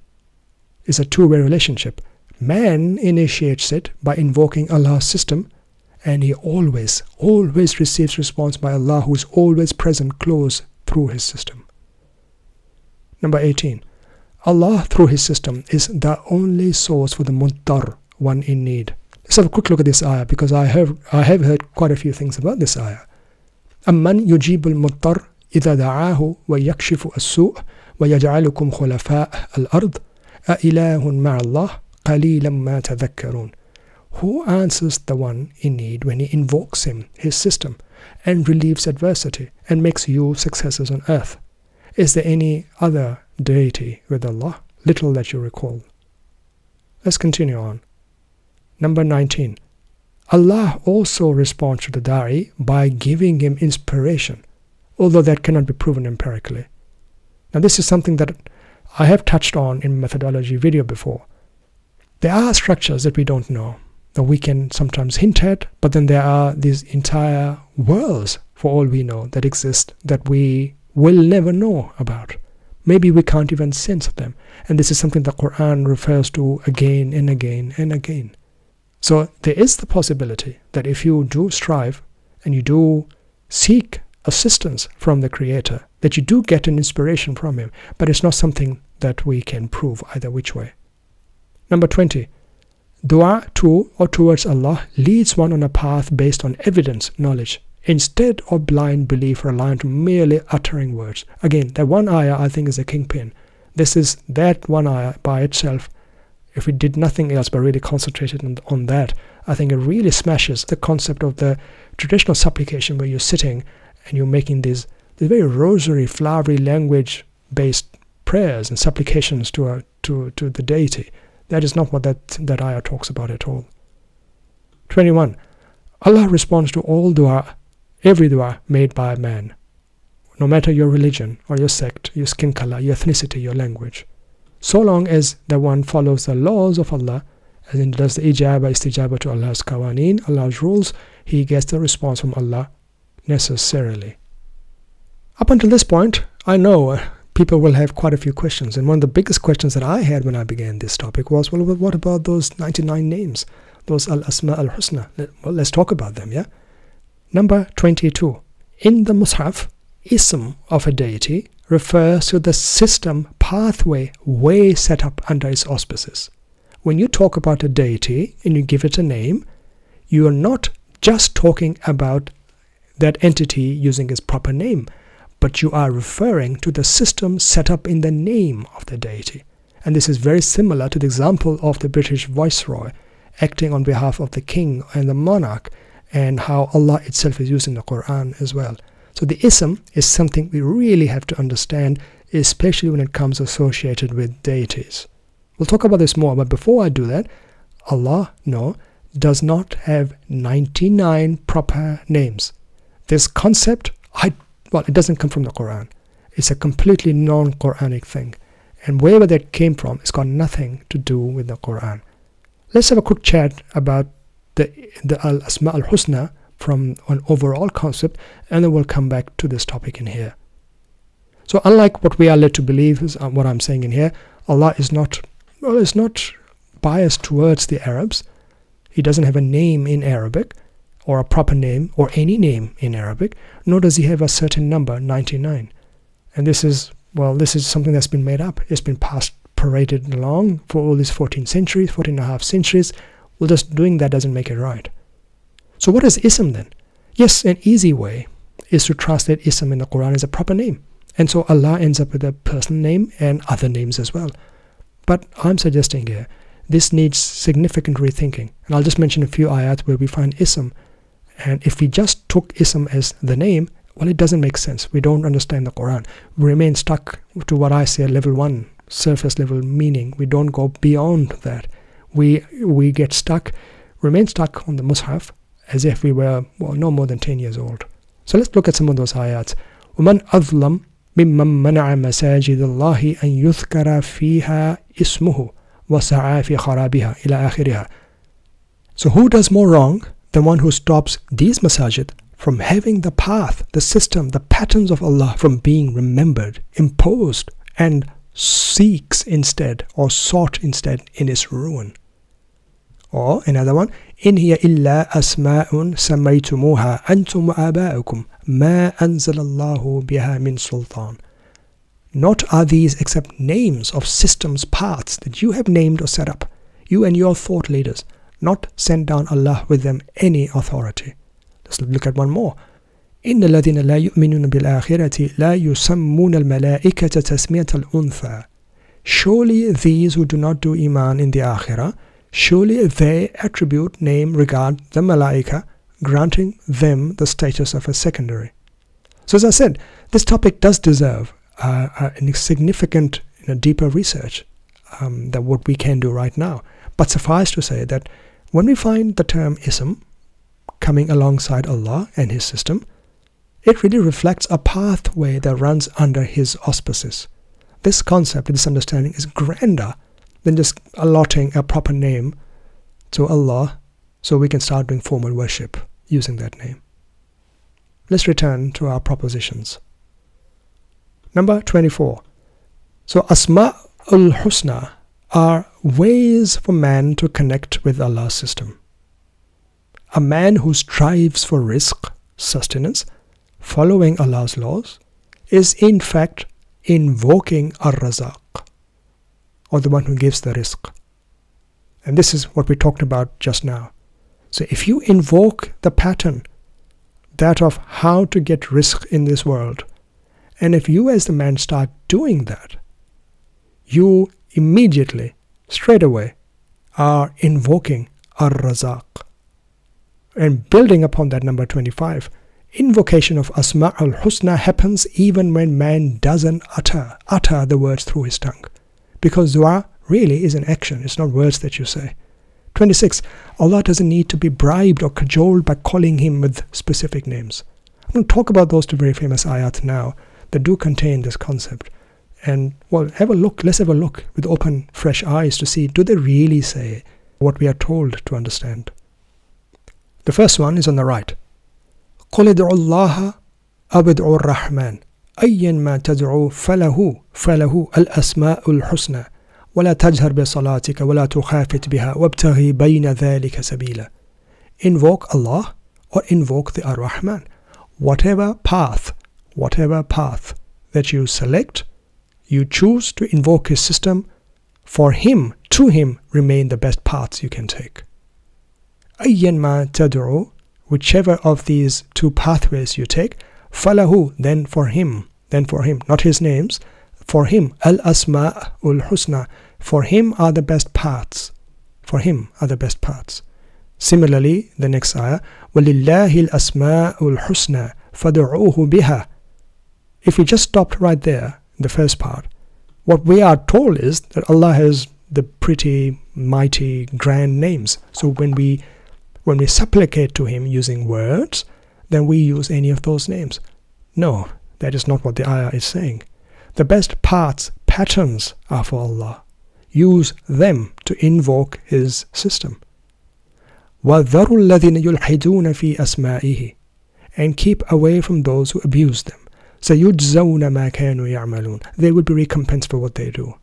It's a two-way relationship. Man initiates it by invoking Allah's system, and he always receives response by Allah, who is always present close through his system. Number 18. Allah through his system is the only source for the mudtar, one in need. Let's have a quick look at this ayah, because I have heard quite a few things about this ayah. أَمَّنْ يُجِيبُ الْمُضْطَرَ إِذَا دَعَاهُ وَيَكْشِفُ السُّوءَ وَيَجْعَلُكُمْ خُلَفَاءَ الْأَرْضِ أَإِلَهٌ مَعَ اللَّهِ قَلِيلًا مَا تَذَكَّرُونَ. Who answers the one in need when he invokes him, his system, and relieves adversity and makes you successors on earth? Is there any other deity with Allah? Little that you recall. Let's continue on. Number 19. Allah also responds to the da'i by giving him inspiration, although that cannot be proven empirically. Now this is something that I have touched on in methodology video before. There are structures that we don't know, that we can sometimes hint at, but then there are these entire worlds, for all we know, that exist that we will never know about. Maybe we can't even sense them. And this is something the Quran refers to again and again and again. So there is the possibility that if you do strive and you do seek assistance from the Creator, that you do get an inspiration from him, but it's not something that we can prove either which way. Number 20. Dua to or towards Allah leads one on a path based on evidence, knowledge, instead of blind belief reliant on merely uttering words. Again, that one ayah I think is a kingpin. This is that one ayah by itself. If we did nothing else but really concentrated on that, I think it really smashes the concept of the traditional supplication where you're sitting and you're making these very rosary, flowery language-based prayers and supplications to the deity. That is not what that ayah talks about at all. 21. Allah responds to all dua, every dua made by man, no matter your religion or your sect, your skin color, your ethnicity, your language. So long as the one follows the laws of Allah, as in does the ijaba, istijaba to Allah's qawaneen, Allah's rules, he gets the response from Allah necessarily. Up until this point, I know people will have quite a few questions, and one of the biggest questions that I had when I began this topic was, well, what about those 99 names, those al-asma al-husna? Well, let's talk about them, yeah? Number 22. In the Mus'haf, ism of a deity refers to the system, pathway, way set up under its auspices. When you talk about a deity and you give it a name, you are not just talking about that entity using its proper name, but you are referring to the system set up in the name of the deity. And this is very similar to the example of the British Viceroy acting on behalf of the king and the monarch, and how Allah itself is used in the Quran as well. So the ism is something we really have to understand, especially when it comes associated with deities. We'll talk about this more, but before I do that, Allah, does not have 99 proper names. This concept, it doesn't come from the Quran. It's a completely non-Quranic thing. And wherever that came from, it's got nothing to do with the Quran. Let's have a quick chat about the al-asma al-husna from an overall concept, and then we'll come back to this topic in here. So unlike what we are led to believe, is what I'm saying in here, Allah is not biased towards the Arabs. He doesn't have a name in Arabic, or a proper name, or any name in Arabic, nor does he have a certain number, 99. And this is something that's been made up. It's been paraded along for all these 14 and a half centuries. Well, just doing that doesn't make it right. So what is ism then? Yes, an easy way is to translate ism in the Quran as a proper name. And so Allah ends up with a personal name and other names as well. But I'm suggesting here, this needs significant rethinking. And I'll just mention a few ayat where we find ism. And if we just took ism as the name, well, it doesn't make sense. We don't understand the Quran. We remain stuck to what I say level 1, surface level meaning. We don't go beyond that. We get stuck, remain stuck on the Mus'haf as if we were, well, no more than 10 years old. So let's look at some of those ayats. وَمَنْ أَظْلَمْ مِمَّنْ مَنَعَ مَسَاجِدَ اللَّهِ أَنْ يُذْكَرَ فِيهَا اسْمُهُ وَسَعَى فِي خَرَابِهَا إِلَى آخِرِهَا. So who does more wrong than one who stops these masajid from having the path, the system, the patterns of Allah from being remembered, imposed, and seeks instead or sought instead in its ruin? Or another one, إن هي إلا أسماء سميتموها أنتم وآباؤكم ما أنزل الله بها من سلطان. Not are these except names of systems, paths that you have named or set up, you and your thought leaders, not sent down Allah with them any authority. Let's look at one more. إن الذين لا يؤمنون بالآخرة لا يسمون الملائكة تسمية الأنثى. Surely these who do not do iman in the akhirah, surely they attribute, name, regard the malaika, granting them the status of a secondary. So as I said, this topic does deserve a significant, deeper research than what we can do right now. But suffice to say that when we find the term ism coming alongside Allah and His system, it really reflects a pathway that runs under His auspices. This concept, this understanding is grander than just allotting a proper name to Allah so we can start doing formal worship using that name. Let's return to our propositions. Number 24. So Asma al-Husna are ways for man to connect with Allah's system. A man who strives for rizq, sustenance, following Allah's laws, is in fact invoking Ar-Razaq, or the one who gives the rizq. And this is what we talked about just now. So if you invoke the pattern, that of how to get rizq in this world, and if you as the man start doing that, you immediately, straight away, are invoking Ar-Razaq. And building upon that, number 25, invocation of Asma al-Husna happens even when man doesn't utter the words through his tongue. Because dua really is an action, it's not words that you say. 26. Allah doesn't need to be bribed or cajoled by calling Him with specific names. I'm going to talk about those two very famous ayat now that do contain this concept. And, well, let's have a look with open, fresh eyes to see, do they really say what we are told to understand? The first one is on the right. قُلِ ادْعُوا اللَّهَ أَوْ ادْعُوا الرَّحْمَنَ أَيًّا مَا تَدْعُوا فَلَهُ الْأَسْمَاءُ الْحُسْنَى وَلَا تَجْهَرْ بِصَلَاتِكَ وَلَا تُخَافِتْ بِهَا وَابْتَغِي بَيْنَ ذَلِكَ سَبِيلًا. Invoke Allah or invoke the Ar-Rahman. Whatever path that you select, you choose to invoke His system. For Him, to Him, remain the best paths you can take. أَيًّا مَا تَدْعُوا, whichever of these two pathways you take, فَلَهُ, then for him, not his names, for Him, al-asma' ul-husna, for Him are the best paths. For Him are the best paths. Similarly, the next ayah, وَلِلَّهِ الْأَسْمَاءُ الْحُسْنَى فَدُعُوهُ بِهَا. If we just stopped right there, in the first part, what we are told is that Allah has the pretty, mighty, grand names. So when we supplicate to Him using words, then we use any of those names. No, that is not what the ayah is saying. The best paths, patterns are for Allah. Use them to invoke His system. وَذَرُوا الَّذِينَ يُلْحِدُونَ فِي أَسْمَائِهِ, and keep away from those who abuse them. سَيُجْزَوْنَ مَا كَانُوا يَعْمَلُونَ, they will be recompensed for what they do.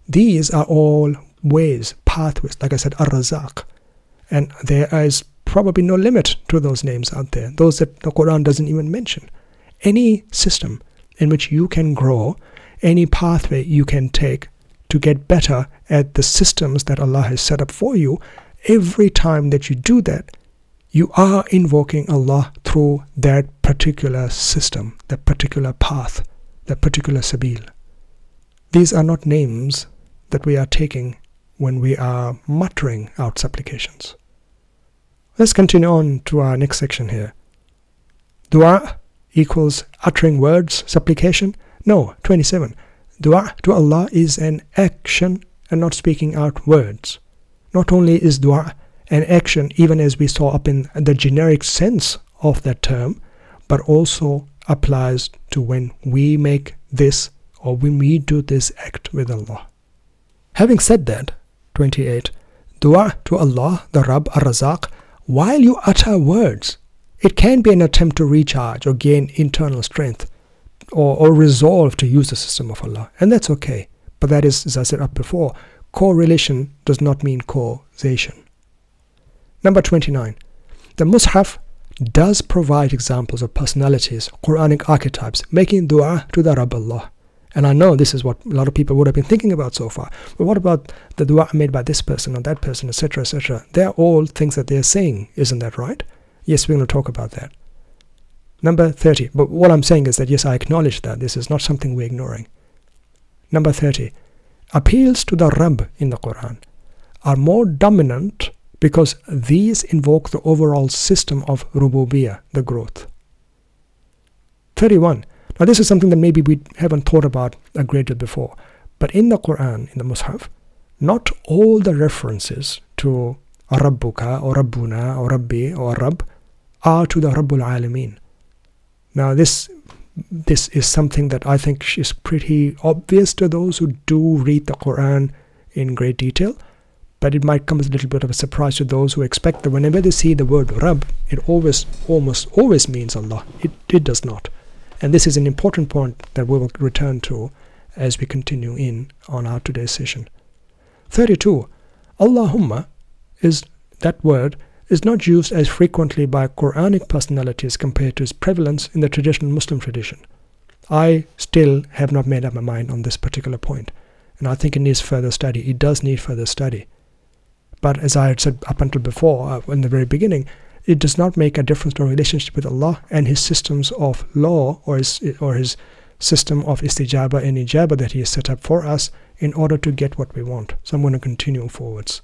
These are all ways, pathways, like I said, Ar-Razaq. And there is probably no limit to those names out there, those that the Quran doesn't even mention. Any system in which you can grow, any pathway you can take to get better at the systems that Allah has set up for you, every time that you do that, you are invoking Allah through that particular system, that particular path, that particular sabil. These are not names that we are taking when we are muttering out supplications. Let's continue on to our next section here. Dua equals uttering words, supplication. No, 27. Dua to Allah is an action and not speaking out words. Not only is dua an action, even as we saw up in the generic sense of that term, but also applies to when we make this or when we do this act with Allah. Having said that, 28. Dua to Allah, the Rabb, Ar-Razaq, while you utter words, it can be an attempt to recharge or gain internal strength or resolve to use the system of Allah. And that's okay. But that is, as I said up before, correlation does not mean causation. Number 29. The Mus'haf does provide examples of personalities, Quranic archetypes, making dua to the Rabb Allah. And I know this is what a lot of people would have been thinking about so far. But what about the dua made by this person or that person, etc., etc.? They're all things that they're saying, isn't that right? Yes, we're going to talk about that. Number 30. But what I'm saying is that, yes, I acknowledge that. This is not something we're ignoring. Number 30. Appeals to the Rabb in the Quran are more dominant because these invoke the overall system of rububiyyah, the growth. 31. Now this is something that maybe we haven't thought about a great deal before. But in the Quran, in the Mus'haf, not all the references to Rabbuka or Rabbuna or Rabbi or Rabb are to the Rabbul Alameen. Now this is something that I think is pretty obvious to those who do read the Quran in great detail, but it might come as a little bit of a surprise to those who expect that whenever they see the word Rabb, it almost always means Allah. It does not. And this is an important point that we will return to as we continue on our today's session. 32. Allahumma that word is not used as frequently by Quranic personalities compared to its prevalence in the traditional Muslim tradition. I still have not made up my mind on this particular point, and I think it needs further study. It does need further study. But as I had said up until before, in the very beginning, it does not make a difference to our relationship with Allah and His systems of law or His system of istijaba and ijaba that He has set up for us in order to get what we want. So I'm going to continue forwards.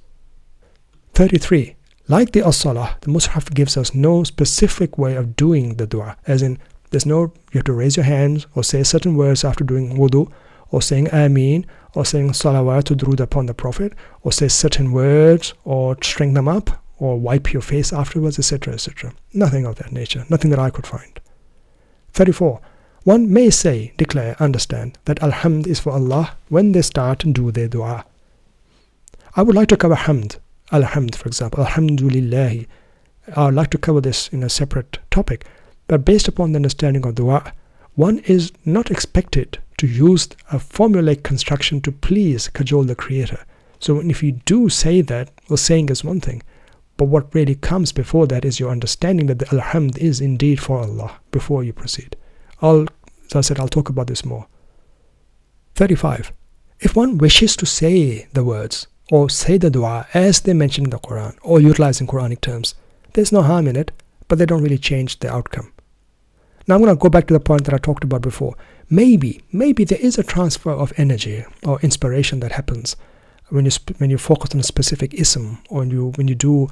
33. Like the as-salah, the Mus'haf gives us no specific way of doing the dua, as in there's no, you have to raise your hands or say certain words after doing wudu, or saying Ameen, or saying salawat to durood upon the Prophet, or say certain words or string them up, or wipe your face afterwards, etc., etc. Nothing of that nature, nothing that I could find. 34. One may say, declare, understand that Alhamd is for Allah when they start and do their dua. I would like to cover Hamd. Alhamd, for example, Alhamdulillahi. I would like to cover this in a separate topic, but based upon the understanding of dua, one is not expected to use a formulaic construction to please, cajole the Creator. So if you do say that, well, saying is one thing, but what really comes before that is your understanding that the Alhamd is indeed for Allah before you proceed. As I said, I'll talk about this more. 35. If one wishes to say the words or say the dua as they mentioned in the Quran or utilizing Quranic terms, there's no harm in it, but they don't really change the outcome. Now I'm going to go back to the point that I talked about before. Maybe there is a transfer of energy or inspiration that happens when you focus on a specific ism, or when you do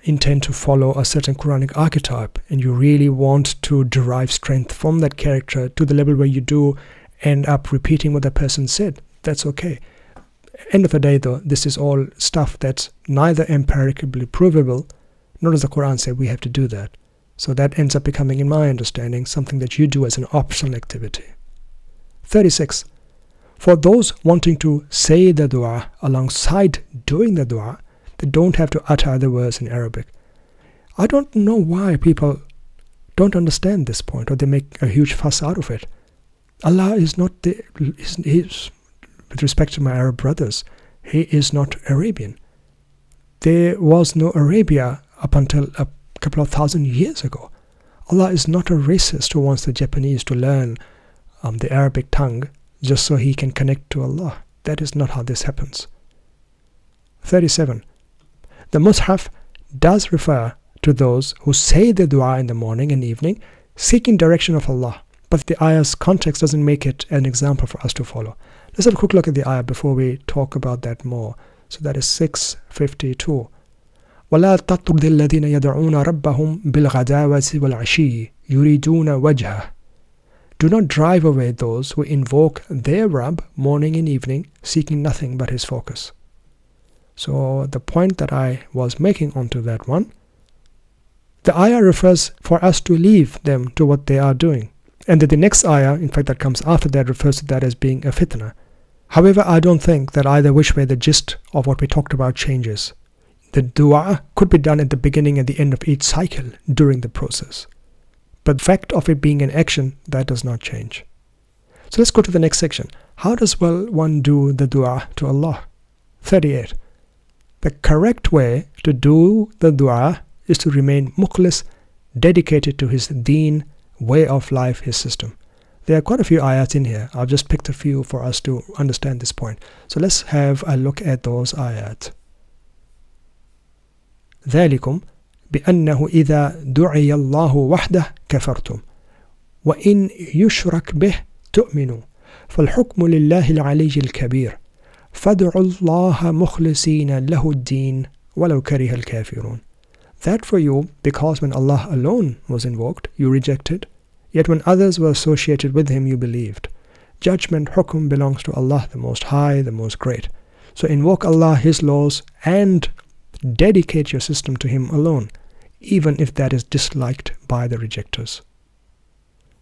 intend to follow a certain Quranic archetype, and you really want to derive strength from that character to the level where you do end up repeating what that person said. That's okay. End of the day, though, this is all stuff that's neither empirically provable, nor does the Quran say we have to do that. So that ends up becoming, in my understanding, something that you do as an optional activity. 36. For those wanting to say the dua alongside doing the dua, they don't have to utter the words in Arabic. I don't know why people don't understand this point, or they make a huge fuss out of it. Allah is not with respect to my Arab brothers, He is not Arabian. There was no Arabia up until a couple of thousand years ago. Allah is not a racist who wants the Japanese to learn the Arabic tongue just so he can connect to Allah. That is not how this happens. 37. The Mus'haf does refer to those who say the dua in the morning and evening, seeking direction of Allah, but the ayah's context doesn't make it an example for us to follow. Let's have a quick look at the ayah before we talk about that more. So that is 652. وَلَا تَطْرُدِ الَّذِينَ يَدْعُونَ رَبَّهُمْ بِالْغَدَاوَةِ وَالْعَشِيِّ يُرِيدُونَ وَجْهَهُ. Do not drive away those who invoke their Rabb morning and evening, seeking nothing but his focus. So the point that I was making onto that one, the ayah refers for us to leave them to what they are doing. And then the next ayah, in fact that comes after that, refers to that as being a fitna. However, I don't think that either which way the gist of what we talked about changes. The dua could be done at the beginning and the end of each cycle during the process. But the fact of it being an action, that does not change. So let's go to the next section. How does one do the dua to Allah? 38. The correct way to do the dua is to remain mukhlis, dedicated to his deen, way of life, his system. There are quite a few ayats in here. I've just picked a few for us to understand this point. So let's have a look at those ayats. ذلكم بأنه إذا دعي الله وحده كفرتم وإن يشرك به تؤمنوا فالحكم لله العلي الكبير فادعوا الله مخلصين له الدين ولو كره الكافرون. That for you, because when Allah alone was invoked, you rejected, yet when others were associated with him, you believed. Judgment, hukum, belongs to Allah, the Most High, the Most Great. So invoke Allah, his laws, and dedicate your system to him alone, even if that is disliked by the rejectors.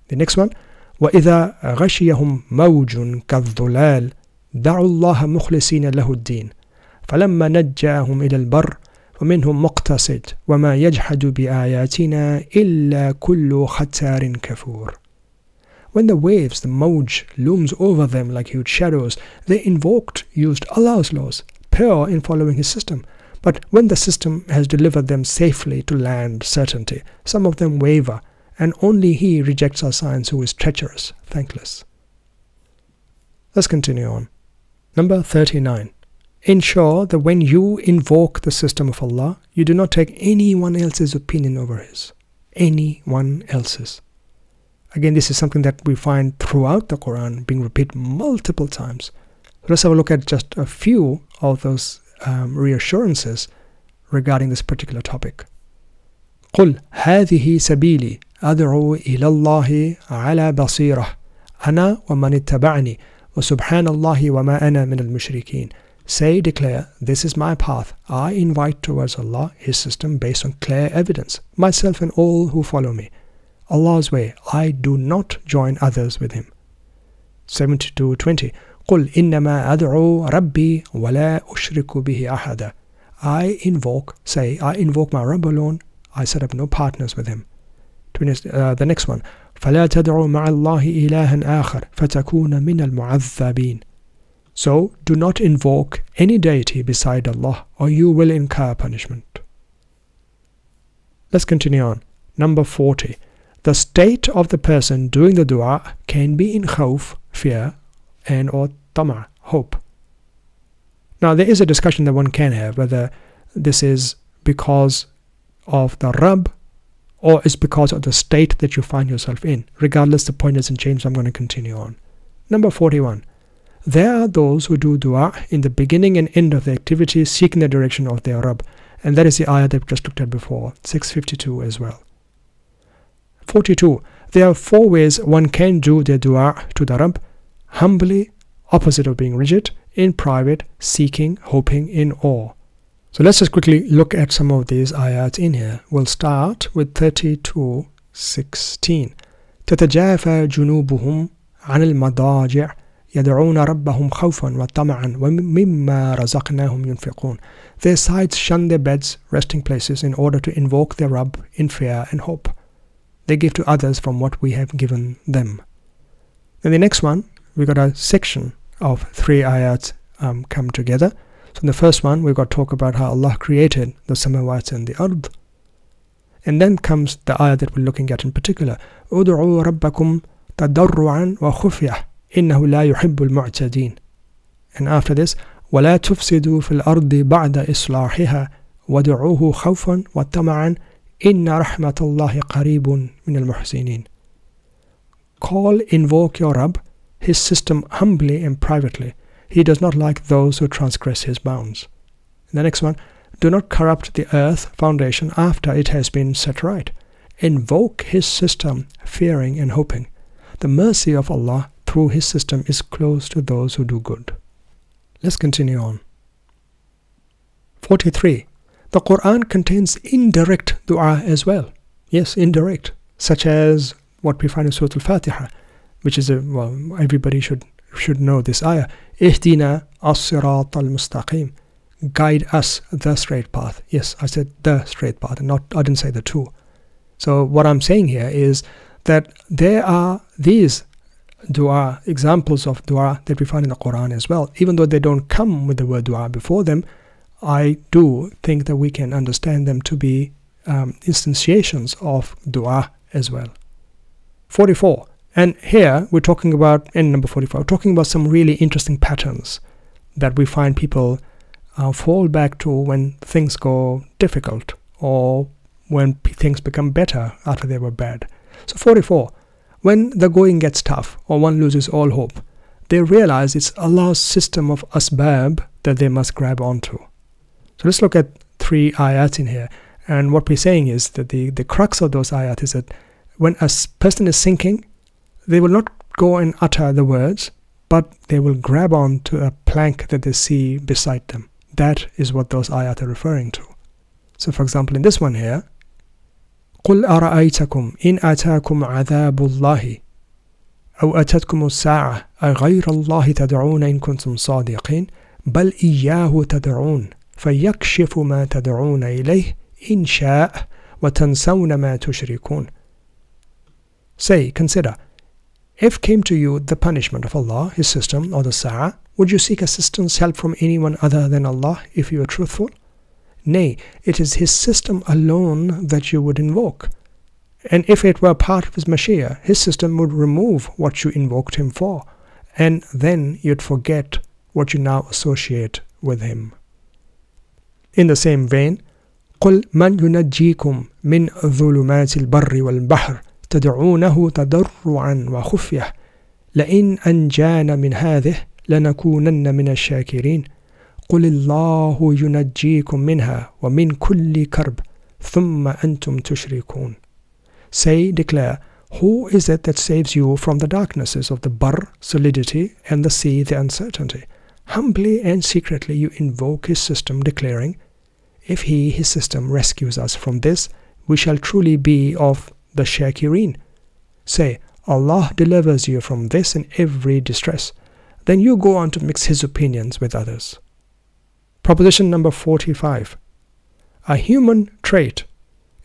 The next one, وَإِذَا غَشِيَهُمْ مَوْجٌ كَالظُّلَالِ دَعُوا اللَّهَ مُخْلِصِينَ لَهُ الدِّينَ فَلَمَّا نَجَّاهُمْ إِلَى الْبَرِّ ومنهم مقتصد وما يجحد بآياتنا إلا كل ختار كفور. When the waves, the mawj, looms over them like huge shadows, they used Allah's laws, pure in following his system. But when the system has delivered them safely to land certainty, some of them waver, and only he rejects our signs who is treacherous, thankless. Let's continue on. Number 39. Ensure that when you invoke the system of Allah, you do not take anyone else's opinion over his. Anyone else's. Again, this is something that we find throughout the Quran being repeated multiple times. Let's have a look at just a few of those reassurances regarding this particular topic. قُلْ هَذِهِ سَبِيلِي أَدْعُو إِلَى اللَّهِ عَلَى بَصِيرَةٍ أَنَا وَمَنِ اتَّبَعَنِي وَسُبْحَانَ اللَّهِ وَمَا أَنَا مِنَ الْمُشْرِكِينَ. Say, declare, this is my path. I invite towards Allah, his system based on clear evidence, myself and all who follow me. Allah's way, I do not join others with him. 72:20. قُلْ إِنَّمَا أَدْعُو رَبِّي وَلَا أُشْرِكُ بِهِ أَحَدًا. I invoke my Rabb alone. I set up no partners with him. The next one. فَلَا تَدْعُوا مَعَ اللَّهِ إِلَهًا آخَرَ فَتَكُونَ مِنَ الْمُعَذَّبِينَ. So, do not invoke any deity beside Allah, or you will incur punishment. Let's continue on. Number 40. The state of the person doing the dua can be in khawf, fear, and or tama, hope. Now, there is a discussion that one can have whether this is because of the Rabb or is because of the state that you find yourself in. Regardless, the point doesn't change, so I'm going to continue on. Number 41. There are those who do dua in the beginning and end of the activity, seeking the direction of their Rabb. And that is the ayah that we just looked at before, 652 as well. 42. There are 4 ways one can do their dua to the Rabb: humbly, opposite of being rigid; in private, seeking, hoping, in awe. So let's just quickly look at some of these ayats in here. We'll start with 32:16. تتجافى جنوبهم عن المضاجع يدعون ربهم خوفا وطمعا ومما رزقناهم ينفقون. Their sides shun their beds, resting places, in order to invoke their Rabb in fear and hope. They give to others from what we have given them. Then the next one, we got a section of 3 ayats come together. So in the first one, we've got to talk about how Allah created the samawat and the ard. And then comes the ayah that we're looking at in particular. أُدْعُوا رَبَّكُمْ تَضَرُّعًا وَخُفْيَةً إِنَّهُ لَا يُحِبُّ الْمُعْتَدِينَ. And after this, وَلَا تُفْسِدُوا فِي الْأَرْضِ بَعْدَ إِصْلَاحِهَا وَادْعُوهُ خَوْفًا وَطَمَعًا إِنَّ رَحْمَةَ اللَّهِ قَرِيبٌ مِنَ الْمُحْسِنِينَ. Call, invoke your Rabb, his system, humbly and privately. He does not like those who transgress his bounds. And the next one, do not corrupt the earth foundation after it has been set right. invoke His system, fearing and hoping. The mercy of Allah through His system is close to those who do good. Let's continue on. 43. The Quran contains indirect dua as well. Yes, indirect, such as what we find in Surah Al-Fatiha, which is everybody should know this ayah. Ihdina as-sirat al-mustaqim. Guide us the straight path. Yes, I said the straight path, and I didn't say the two. So what I'm saying here is that there are these dua, examples of dua that we find in the Quran as well. Even though they don't come with the word dua before them, I do think that we can understand them to be instantiations of dua as well. 44. And here we're talking about, in number 44, we're talking about some really interesting patterns that we find people fall back to when things go difficult or when things become better after they were bad. So 44. When the going gets tough or one loses all hope, they realize it's Allah's system of asbab that they must grab onto. So let's look at 3 ayat in here. And what we're saying is that the crux of those ayat is that when a person is sinking, they will not go and utter the words, but they will grab on to a plank that they see beside them. That is what those ayat are referring to. So for example, in this one here, قُلْ أَرَأَيْتَكُمْ إِنْ أَتَاكُمْ عَذَابُ اللَّهِ أَوْ أَتَتْكُمُ السَّاعَةُ أَغَيْرَ اللَّهِ تَدْعُونَ إِن كُنتُمْ صَادِقِينَ بَلْ إِيَّاهُ تَدْعُونَ فَيَكْشِفُ مَا تَدْعُونَ إِلَيْهِ إِنْ شَاءَ وَتَنْسَوْنَ مَا تُشْرِكُونَ. Say, consider, if came to you the punishment of Allah, His system, or the Sa'ah, would you seek assistance, help from anyone other than Allah if you are truthful? Nay, it is His system alone that you would invoke. And if it were part of His Mashiach, His system would remove what you invoked Him for, and then you'd forget what you now associate with Him. In the same vein, قُلْ مَنْ يُنَجِّيكُمْ مِنْ ظُلُمَاتِ الْبَرِّ وَالْبَحْرِ تدعونه تضرعا وخفية لئن أنجانا من هذه لنكونن من الشاكرين قل الله ينجيكم منها ومن كل كرب ثم أنتم تشركون. Say, declare, who is it that saves you from the darknesses of the bar, solidity, and the sea, the uncertainty? Humbly and secretly you invoke His system, declaring, if He, His system, rescues us from this, we shall truly be of the Shakirin. Say, Allah delivers you from this and every distress. Then you go on to mix His opinions with others. Proposition number 45. A human trait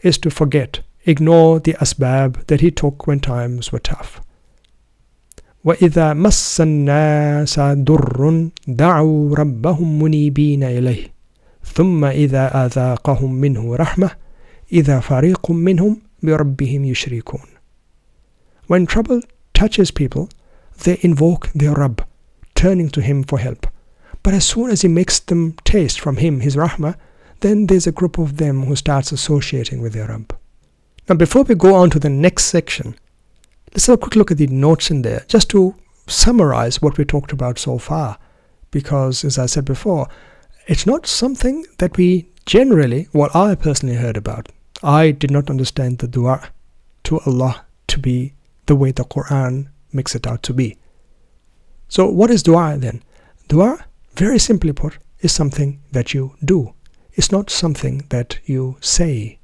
is to forget, ignore the asbab that he took when times were tough. وَإِذَا مَسَّ النَّاسَ دُرٌّ دَعُوا رَبَّهُمْ مُنِيبِينَ إِلَيْهِ ثُمَّ إِذَا أَذَاقَهُمْ مِنْهُ رَحْمَةً إِذَا فَرِيقٌ مِّنْهُمْ بِرَبِّهِمْ يُشْرِكُونَ. When trouble touches people, they invoke their Rabb, turning to Him for help. But as soon as He makes them taste from Him His Rahmah, then there's a group of them who starts associating with their Rabb. Now before we go on to the next section, let's have a quick look at the notes in there, just to summarize what we talked about so far. Because as I said before, it's not something that we generally, what I personally heard about. I did not understand the dua to Allah to be the way the Quran makes it out to be. So what is dua then? Dua, very simply put, is something that you do. It's not something that you say.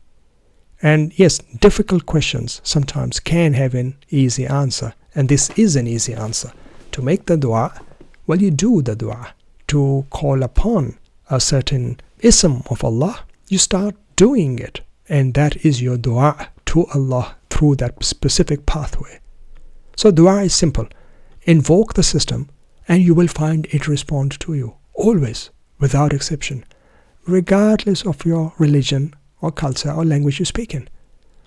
And yes, difficult questions sometimes can have an easy answer. And this is an easy answer. To make the dua, well, you do the dua. To call upon a certain ism of Allah, you start doing it. And that is your dua to Allah through that specific pathway. So dua is simple. Invoke the system and you will find it respond to you. Always, without exception. Regardless of your religion or culture or language you speak in.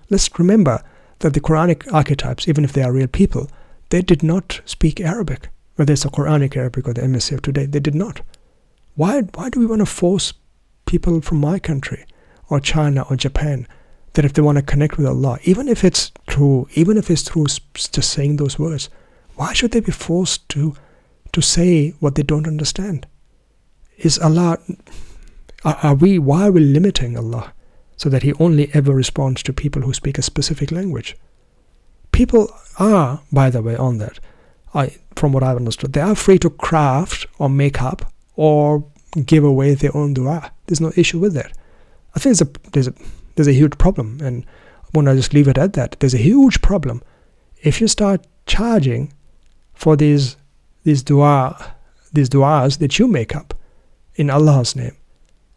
Let's remember that the Quranic archetypes, even if they are real people, they did not speak Arabic. Whether it's a Quranic Arabic or the MSC of today, they did not. Why do we want to force people from my country or China or Japan that if they want to connect with Allah, even if it's through just saying those words, why should they be forced to say what they don't understand? Is Allah, why are we limiting Allah? so that he only ever responds to people who speak a specific language. People are, by the way, on that. From what I've understood, they are free to craft or make up or give away their own dua. There's no issue with that. I think there's a huge problem, and I want to just leave it at that. There's a huge problem if you start charging for these duas that you make up in Allah's name,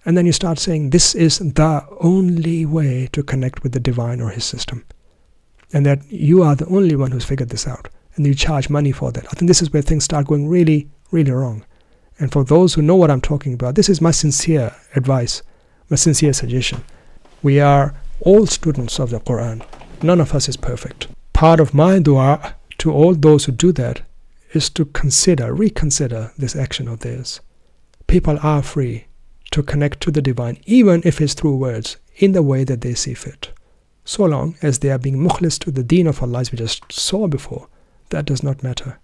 and then you start saying this is the only way to connect with the divine or his system, and that you are the only one who's figured this out, and you charge money for that. I think this is where things start going really, really wrong. And for those who know what I'm talking about, this is my sincere advice, my sincere suggestion. We are all students of the Quran. None of us is perfect. Part of my dua to all those who do that is to reconsider this action of theirs. People are free to connect to the divine, even if it's through words, in the way that they see fit. So long as they are being mukhlis to the deen of Allah, as we just saw before, that does not matter.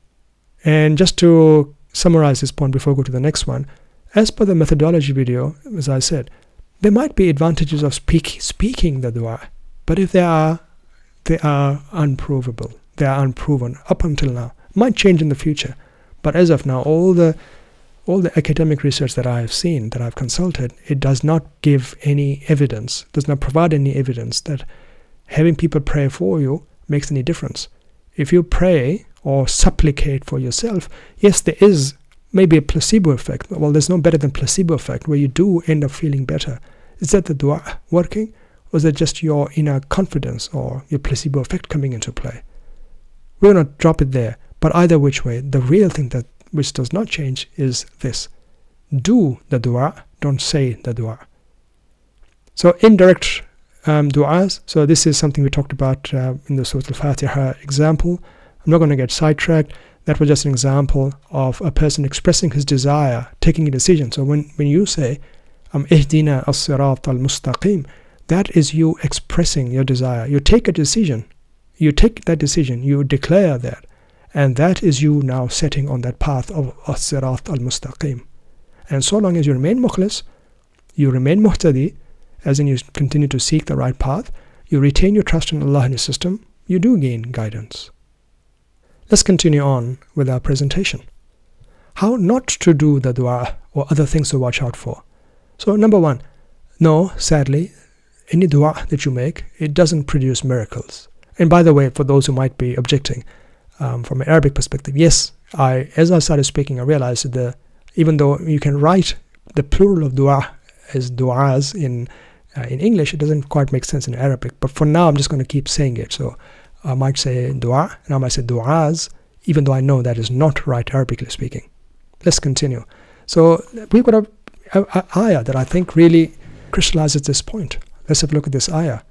And just to summarize this point before we go to the next one, as per the methodology video, as I said, there might be advantages of speaking the dua, but if they are unprovable. They are unproven up until now. Might change in the future, but as of now, all the academic research that I have seen, that I've consulted, it does not give any evidence, does not provide any evidence that having people pray for you makes any difference. If you pray or supplicate for yourself, yes, there is maybe a placebo effect. Well, there's no better than placebo effect, where you do end up feeling better. Is that the dua working? Or is it just your inner confidence or your placebo effect coming into play? We're going to drop it there. But either which way, the real thing that which does not change is this. Do the dua, don't say the dua. So indirect du'as, so this is something we talked about in the Surah Al-Fatiha example. I'm not going to get sidetracked. That was just an example of a person expressing his desire, taking a decision. So when you say, Ihdina as-sirat al-mustaqim, that is you expressing your desire. You take a decision. You take that decision. You declare that. And that is you now setting on that path of as-sirat al-mustaqim. And so long as you remain mukhlis, you remain muhtadi, as in you continue to seek the right path, you retain your trust in Allah and His system, you do gain guidance. Let's continue on with our presentation. How not to do the dua or other things to watch out for. So number one, no, sadly, any dua that you make, it doesn't produce miracles. And by the way, for those who might be objecting, from an Arabic perspective, yes, as I started speaking, I realized that even though you can write the plural of dua as duas in English, it doesn't quite make sense in Arabic. But for now, I'm just going to keep saying it. So I might say dua, and I might say duas, even though I know that is not right Arabically speaking. Let's continue. So we've got a ayah that I think really crystallizes this point. Let's have a look at this ayah,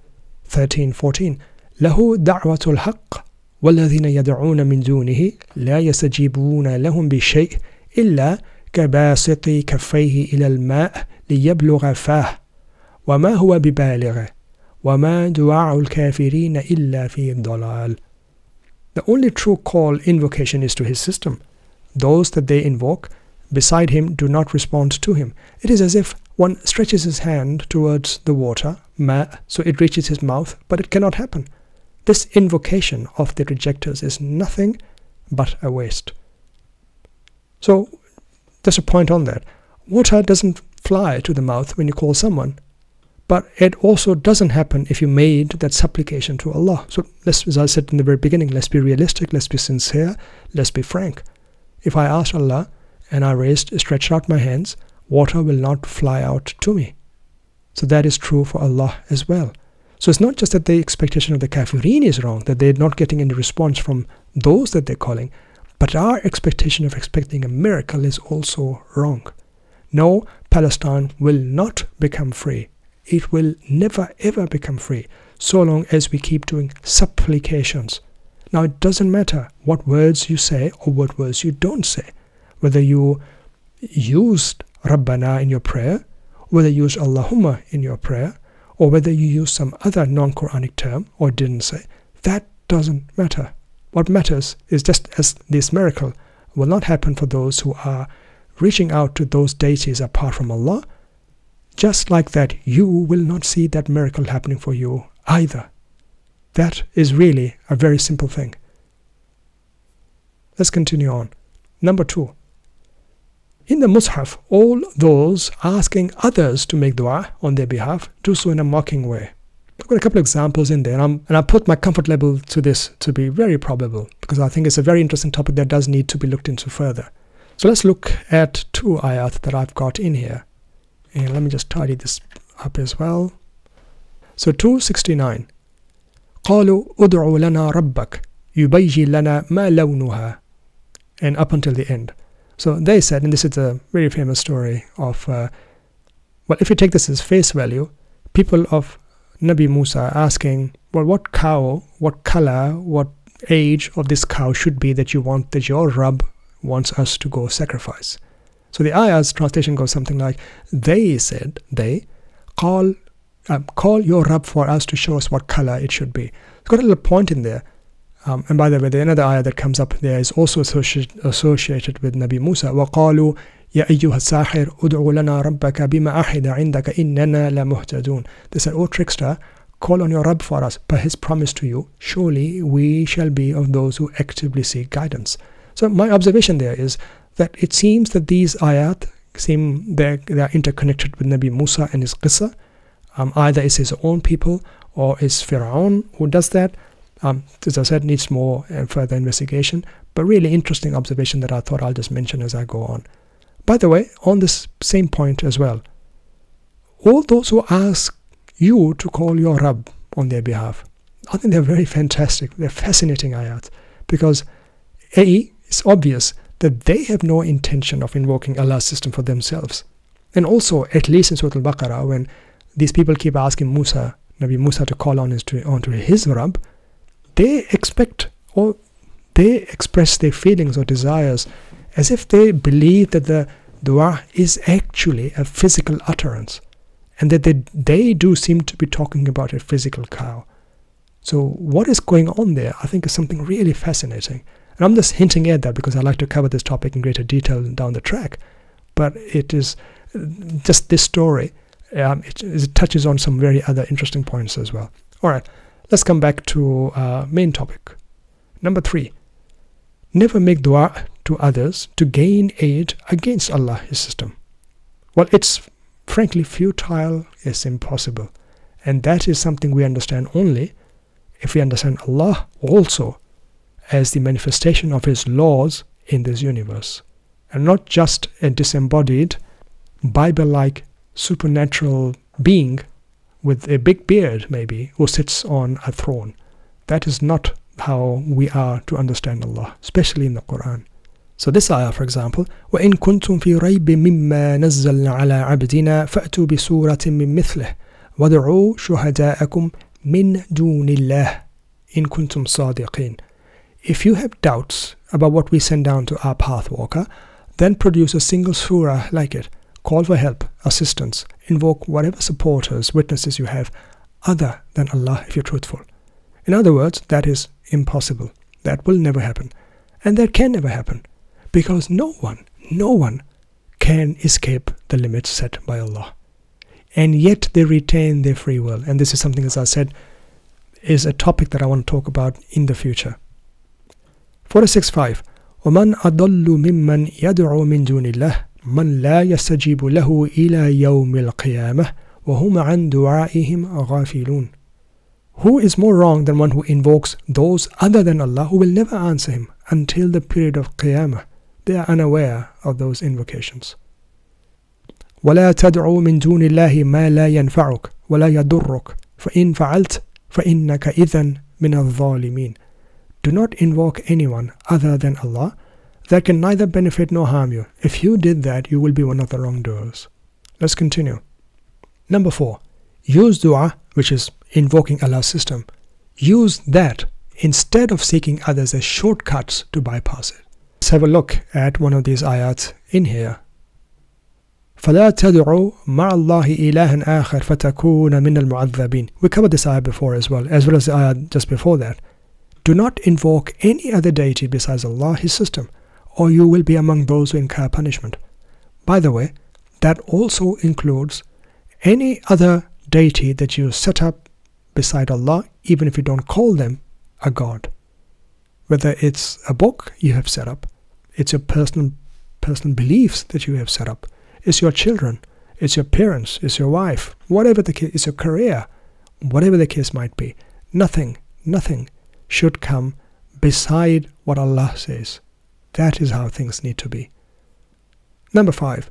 13-14. لَهُ دَعْوَةُ الْحَقِّ وَالَّذِينَ يَدْعُونَ مِن دُونِهِ لَا يَسْتَجِيبُونَ لَهُم بِشَيْءٍ إِلَّا كَبَاسِطِ كَفَّيْهِ إِلَى الْمَاءِ لِيَبْلُغَ فَاهُ وَمَا هُوَ بِبَالِغِهِ وَمَا دُعَاءُ الْكَافِرِينَ إِلَّا فِي ضَلَالٍ. The only true call, invocation, is to His system. Those that they invoke beside Him do not respond to Him. It is as if one stretches his hand towards the water, ma, so it reaches his mouth, but it cannot happen. This invocation of the rejectors is nothing but a waste. So, there's a point on that. Water doesn't fly to the mouth when you call someone, but it also doesn't happen if you made that supplication to Allah. So, as I said in the very beginning, let's be realistic, let's be sincere, let's be frank. If I asked Allah and I stretched out my hands, water will not fly out to me. So that is true for Allah as well. So it's not just that the expectation of the kafirin is wrong, that they're not getting any response from those that they're calling, but our expectation of expecting a miracle is also wrong. No, Palestine will not become free. It will never ever become free so long as we keep doing supplications. Now it doesn't matter what words you say or what words you don't say, whether you used Rabbana in your prayer, whether you use Allahumma in your prayer, or whether you use some other non-Quranic term or didn't say, that doesn't matter. What matters is just as this miracle will not happen for those who are reaching out to those deities apart from Allah, just like that, you will not see that miracle happening for you either. That is really a very simple thing. Let's continue on. Number 2. In the Mus'haf, all those asking others to make dua on their behalf do so in a mocking way. I've got a couple of examples in there, and I put my comfort level to this to be very probable, because I think it's a very interesting topic that does need to be looked into further. So let's look at 2 ayat that I've got in here. And let me just tidy this up as well. So 269. قالوا ادع لنا ربك يبين لنا ما لونها, and up until the end. So they said, and this is a very famous story of, well, if you take this as face value, people of Nabi Musa asking, well, what cow, what color, what age of this cow should be that you want, that your Rabb wants us to go sacrifice. So the ayah's translation goes something like, they said, call your Rabb for us to show us what color it should be. It's got a little point in there. And by the way, another ayah that comes up there is also associated with Nabi Musa. وَقَالُوا يَا أَيُّهَا السَّاحِرُ أُدْعُ لَنَا رَبَّكَ بِمَا أَحِدَ عِنْدَكَ إِنَّنَا لَمُهْتَدُونَ. They said, O trickster, call on your Rabb for us, by his promise to you, surely we shall be of those who actively seek guidance. So my observation there is that it seems that these ayat seem they are interconnected with Nabi Musa and his qissa. Either it's his own people or it's Fir'aun who does that. As I said, needs more and further investigation, but really interesting observation that I thought I'll just mention as I go on. By the way, on this same point as well, all those who ask you to call your Rabb on their behalf, I think they're very fantastic. They're fascinating ayat, because it's obvious that they have no intention of invoking Allah's system for themselves. And also, at least in Surah Al-Baqarah, when these people keep asking Nabi Musa to call onto his Rabb, they expect, or they express their feelings or desires as if they believe that the dua is actually a physical utterance, and that they do seem to be talking about a physical cow. So what is going on there, I think, is something really fascinating. And I'm just hinting at that because I like to cover this topic in greater detail down the track. But it is just this story, it touches on some very other interesting points as well. All right. Let's come back to main topic. Number 3. Never make dua to others to gain aid against Allah, his system. Well, it's frankly futile, it's impossible. And that is something we understand only if we understand Allah also as the manifestation of his laws in this universe, and not just a disembodied, Bible-like supernatural being with a big beard, maybe, who sits on a throne. That is not how we are to understand Allah, especially in the Quran. So this ayah, for example, وَإِن كُنْتُمْ فِي رَيْبٍ مِّمَّا نَزَّلْنَا عَلَىٰ عَبْدِنَا فَأْتُوا بِسُورَةٍ مِّن مِّثْلِهِ وَادْعُوا شُهَدَاءَكُمْ مِن دُونِ اللَّهِ إِن كُنْتُمْ صَادِقِينَ. If you have doubts about what we send down to our pathwalker, then produce a single surah like it. Call for help, assistance, invoke whatever supporters, witnesses you have, other than Allah if you're truthful. In other words, that is impossible. That will never happen. And that can never happen. Because no one can escape the limits set by Allah. And yet they retain their free will. And this is something, as I said, is a topic that I want to talk about in the future. 465. وَمَنْ أَضَلُّ مِمَّنْ يَدْعُو مِنْ دُونِ اللَّهِ مَنْ لَا يَسْتَجِيبُ لَهُ إِلَى يَوْمِ الْقِيَامَةِ وَهُمْ عَنْ دُعَائِهِمْ غَافِلُونَ. Who is more wrong than one who invokes those other than Allah who will never answer him until the period of Qiyamah? They are unaware of those invocations. وَلَا تَدْعُوا مِنْ دُونِ اللَّهِ مَا لَا يَنْفَعُكَ وَلَا يَضُرُّكَ فَإِنْ فَعَلْتَ فَإِنَّكَ إِذًا مِنَ الظَّالِمِينَ. Do not invoke anyone other than Allah that can neither benefit nor harm you. If you did that, you will be one of the wrongdoers. Let's continue. Number 4. Use dua, which is invoking Allah's system. Use that instead of seeking others as shortcuts to bypass it. Let's have a look at one of these ayats in here. فَلَا تَدْعُوا مَعَ اللَّهِ إِلَهًا آخَرَ فَتَكُونَ مِنَ الْمُعَذَّبِينَ. We covered this ayat before as well as the ayat just before that. Do not invoke any other deity besides Allah, his system, or you will be among those who incur punishment. By the way, that also includes any other deity that you set up beside Allah, even if you don't call them a god. Whether it's a book you have set up, it's your personal beliefs that you have set up, it's your children, it's your parents, it's your wife, whatever the case, it's your career, whatever the case might be, nothing should come beside what Allah says. That is how things need to be. Number 5.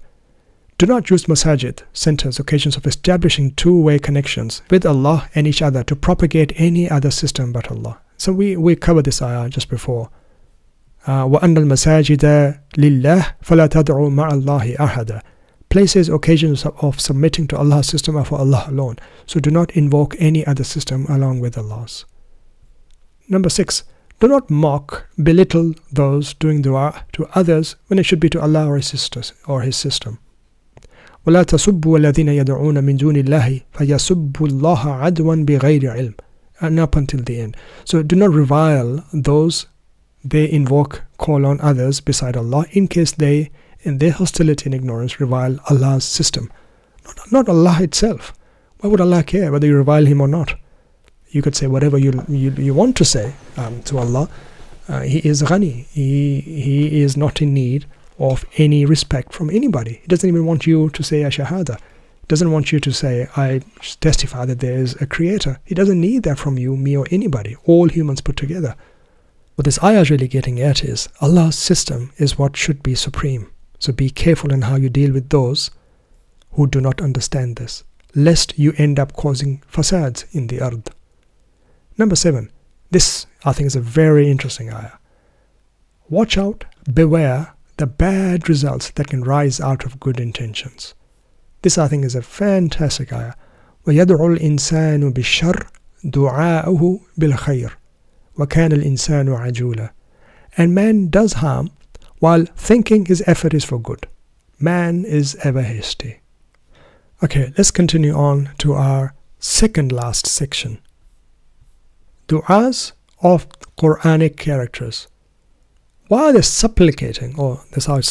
Do not use masajid, centers, occasions of establishing two-way connections with Allah and each other to propagate any other system but Allah. So we covered this ayah just before. وَأَنَّ الْمَسَاجِدَ لِلَّهِ فَلَا تَدْعُوا مَعَ اللَّهِ أَحَدًا. Places, occasions of submitting to Allah's system are for Allah alone. So do not invoke any other system along with Allah's. Number 6. Do not mock, belittle those doing dua to others when it should be to Allah or His system. وَلَا تَسُبُّوا الَّذِينَ يَدْعُونَ مِن دُونِ اللَّهِ فَيَسُبُّوا اللَّهَ عَدْوًا بِغَيْرِ عِلْمٍ. And up until the end. So do not revile those they invoke, call on others beside Allah, in case they, in their hostility and ignorance, revile Allah's system. Not Allah itself. Why would Allah care whether you revile Him or not? You could say whatever you want to say to Allah. He is Ghani. He is not in need of any respect from anybody. He doesn't even want you to say a shahada. He doesn't want you to say, I testify that there is a creator. He doesn't need that from you, me, or anybody, all humans put together. What this ayah is really getting at is Allah's system is what should be supreme. So be careful in how you deal with those who do not understand this, lest you end up causing fasads in the ard. Number 7. This, I think, is a very interesting ayah. Watch out, beware the bad results that can rise out of good intentions. This, I think, is a fantastic ayah. وَيَدْعُ الْإِنسَانُ بِالشَّرِّ دُعَاءُهُ بِالْخَيْرِ وَكَانَ الْإِنسَانُ عَجُولًا. And man does harm while thinking his effort is for good. Man is ever hasty. Okay, let's continue on to our second last section. Du'as of Quranic characters. Why are they supplicating, or that's how it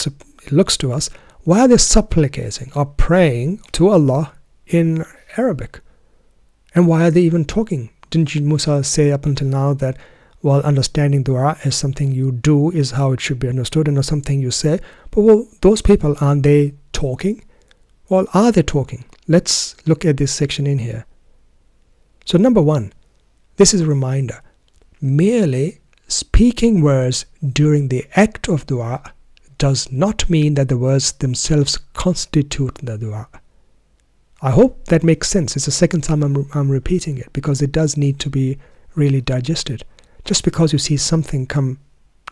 looks to us, why are they supplicating or praying to Allah in Arabic? And why are they even talking? Didn't you, Musa, say up until now that while understanding dua as something you do is how it should be understood and not something you say? But well, those people, aren't they talking? Well, are they talking? Let's look at this section in here. So number 1, this is a reminder. Merely speaking words during the act of dua does not mean that the words themselves constitute the dua. I hope that makes sense. It's the second time I'm repeating it because it does need to be really digested. Just because you see something come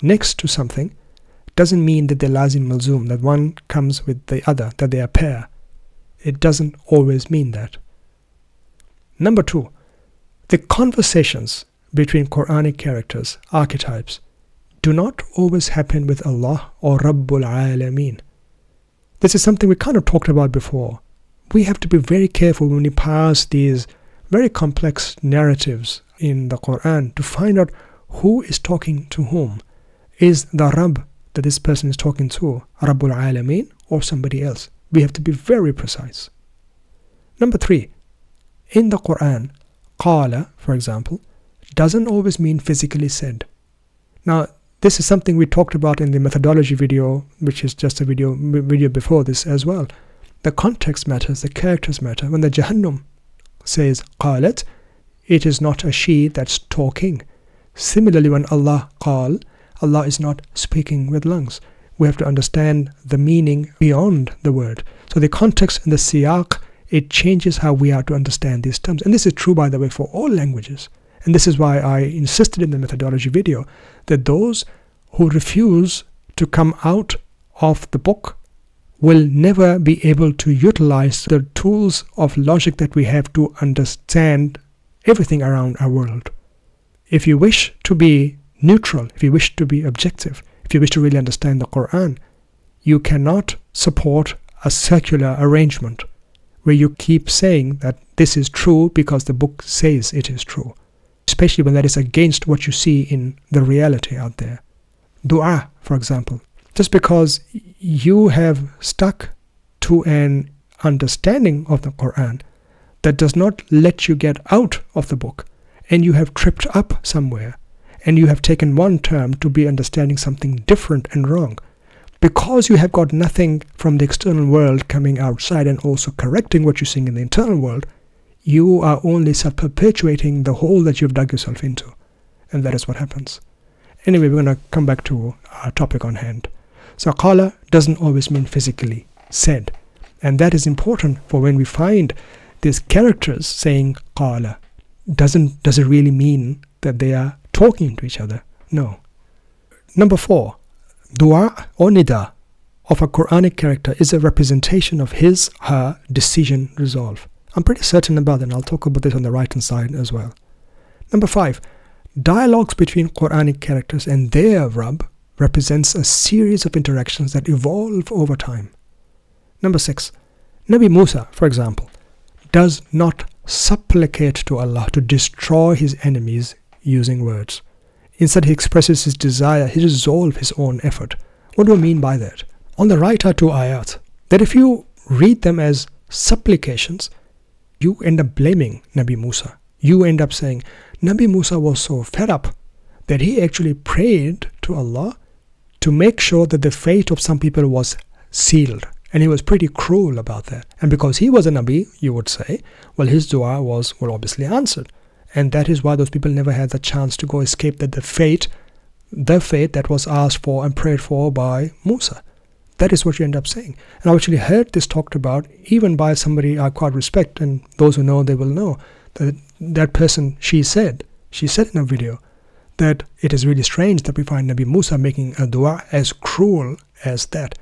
next to something doesn't mean that they're lazim malzoom, that one comes with the other, that they are pair. It doesn't always mean that. Number 2, the conversations between Quranic characters, archetypes, do not always happen with Allah or Rabbul Alameen. This is something we kind of talked about before. We have to be very careful when we pass these very complex narratives in the Quran to find out who is talking to whom. Is the Rabb that this person is talking to Rabbul Alameen or somebody else? We have to be very precise. Number 3, in the Quran, qala, for example, doesn't always mean physically said. Now, this is something we talked about in the methodology video, which is just a video before this as well. The context matters, the characters matter. When the Jahannam says qalat, it is not a she that's talking. Similarly, when Allah qal, Allah is not speaking with lungs. We have to understand the meaning beyond the word. So the context and the siyaq, it changes how we are to understand these terms. And this is true, by the way, for all languages. And this is why I insisted in the methodology video that those who refuse to come out of the book will never be able to utilize the tools of logic that we have to understand everything around our world. If you wish to be neutral, if you wish to be objective, if you wish to really understand the Quran, you cannot support a circular arrangement where you keep saying that this is true because the book says it is true, especially when that is against what you see in the reality out there. Dua, for example. Just because you have stuck to an understanding of the Quran that does not let you get out of the book, and you have tripped up somewhere, and you have taken one term to be understanding something different and wrong, because you have got nothing from the external world coming outside and also correcting what you're seeing in the internal world, you are only perpetuating the hole that you've dug yourself into. And that is what happens. Anyway, we're going to come back to our topic on hand. So qala doesn't always mean physically said. And that is important for when we find these characters saying qala. Does it really mean that they are talking to each other? No. Number 4, dua or nida of a Quranic character is a representation of his, her decision, resolve. I'm pretty certain about that, and I'll talk about this on the right hand side as well. Number 5, dialogues between Quranic characters and their Rabb represents a series of interactions that evolve over time. Number 6, Nabi Musa, for example, does not supplicate to Allah to destroy his enemies using words. Instead, he expresses his desire, his resolve, his own effort. What do I mean by that? On the right are 2 ayat that if you read them as supplications, you end up blaming Nabi Musa. You end up saying Nabi Musa was so fed up that he actually prayed to Allah to make sure that the fate of some people was sealed. And he was pretty cruel about that. And because he was a Nabi, you would say, well, his dua was obviously answered. And that is why those people never had the chance to go escape that the fate that was asked for and prayed for by Musa. That is what you end up saying. And I actually heard this talked about even by somebody I quite respect, and those who know, they will know that that person, she said in a video that it is really strange that we find Nabi Musa making a dua as cruel as that.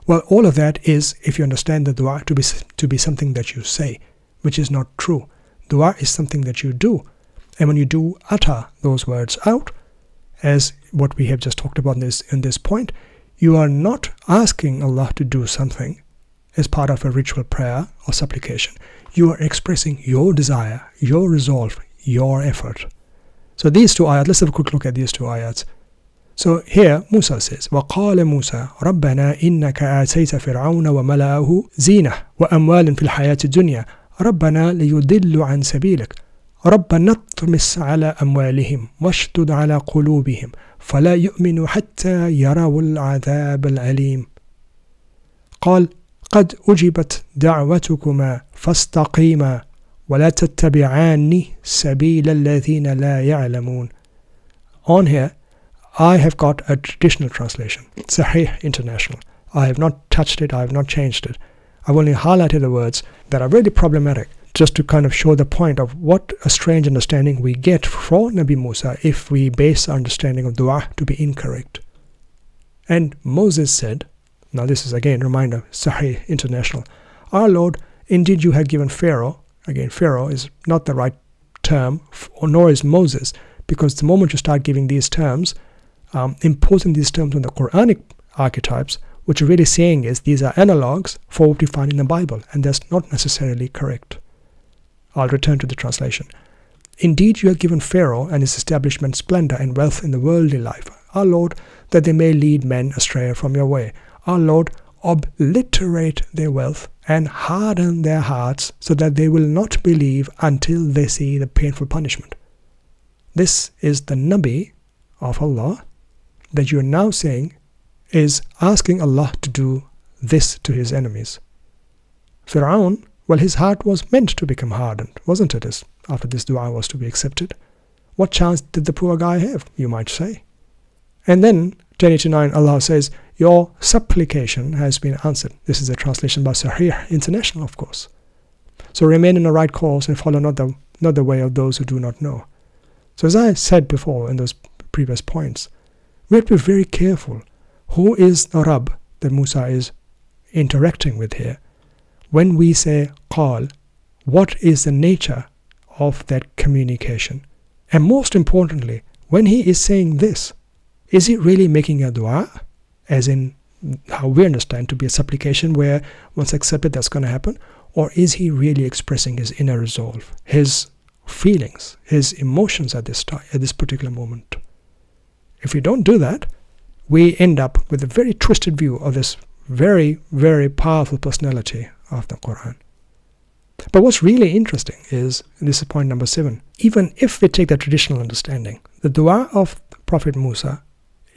Well, all of that is, if you understand the dua to be something that you say, which is not true. Dua is something that you do. And when you do utter those words out, as what we have just talked about in this point, you are not asking Allah to do something as part of a ritual prayer or supplication. You are expressing your desire, your resolve, your effort. So these 2 ayats, let's have a quick look at these 2 ayats. So here Musa says, وَقَالَ مُوسَى رَبَّنَا إِنَّكَ آتَيْتَ فِرْعَوْنَ وَمَلَأَهُ زِينَةً وَأَمْوَالًا فِي الْحَيَاةِ الدُّنْيَا رَبَّنَا لِيُضِلُّوا عَنْ سَبِيلِكَ رَبَّنَا اطْمِسْ عَلَى أَمْوَالِهِمْ وَاشْدُدْ عَلَى قُلُوبِهِمْ فَلَا يُؤْمِنُوا حَتَّى يَرَوُا الْعَذَابَ الْأَلِيمَ قال قد أجبت دعوتكما فاستقيما ولا تتبعان سبيل الذين لا يعلمون. On here, I have got a traditional translation, Sahih International. I have not touched it, I have not changed it. I've only highlighted the words that are really problematic, just to kind of show the point of what a strange understanding we get from Nabi Musa if we base our understanding of dua to be incorrect. And Moses said, now this is again reminder, Sahih International, our Lord, indeed you had given Pharaoh, again Pharaoh is not the right term, nor is Moses, because the moment you start giving these terms, imposing these terms on the Quranic archetypes, what you're really saying is these are analogues for what we find in the Bible, and that's not necessarily correct. I'll return to the translation. Indeed, you have given Pharaoh and his establishment splendor and wealth in the worldly life, our Lord, that they may lead men astray from your way. Our Lord, obliterate their wealth and harden their hearts so that they will not believe until they see the painful punishment. This is the Nabi of Allah that you are now saying is asking Allah to do this to his enemies. Fir'aun, well, his heart was meant to become hardened, wasn't it, after this dua was to be accepted? What chance did the poor guy have, you might say? And then, 1089, Allah says, your supplication has been answered. This is a translation by Sahih International, of course. So remain in the right course and follow not the way of those who do not know. So as I said before in those previous points, we have to be very careful. Who is the Rabb that Musa is interacting with here? When we say qal, what is the nature of that communication? And most importantly, when he is saying this, is he really making a dua, as in how we understand to be a supplication where once accepted that's going to happen? Or is he really expressing his inner resolve, his feelings, his emotions at this time, at this particular moment? If we don't do that, we end up with a very twisted view of this very, very powerful personality of the Quran. But what's really interesting is, and this is point number 7, even if we take the traditional understanding, the dua of Prophet Musa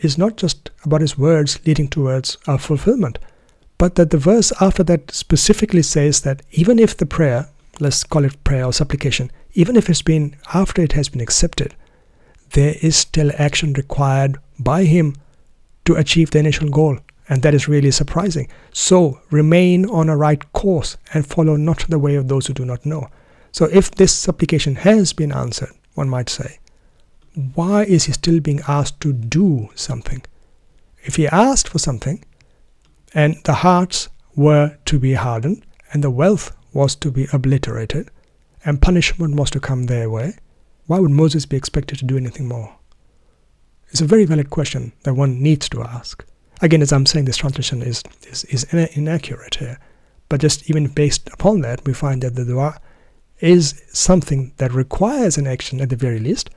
is not just about his words leading towards a fulfillment, but that the verse after that specifically says that even if the prayer, let's call it prayer or supplication, even if it's been, after it has been accepted, there is still action required by him to achieve the initial goal. And that is really surprising. So remain on a right course and follow not the way of those who do not know. So if this supplication has been answered, one might say, why is he still being asked to do something? If he asked for something and the hearts were to be hardened and the wealth was to be obliterated and punishment was to come their way, why would Moses be expected to do anything more? It's a very valid question that one needs to ask. Again, as I'm saying, this translation is inaccurate here. But just even based upon that, we find that the dua is something that requires an action at the very least.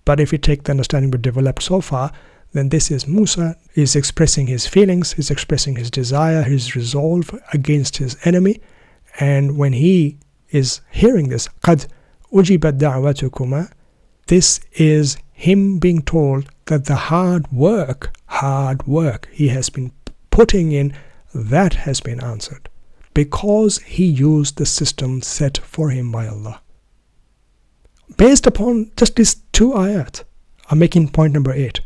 But if we take the understanding we've developed so far, then this is Musa is expressing his feelings, he's expressing his desire, his resolve against his enemy. And when he is hearing this, قَدْ أُجِبَتْ دَعْوَتُكُمَا, this is him being told that the hard work he has been putting in, that has been answered, because he used the system set for him by Allah. Based upon just these 2 ayat, I'm making point number 8.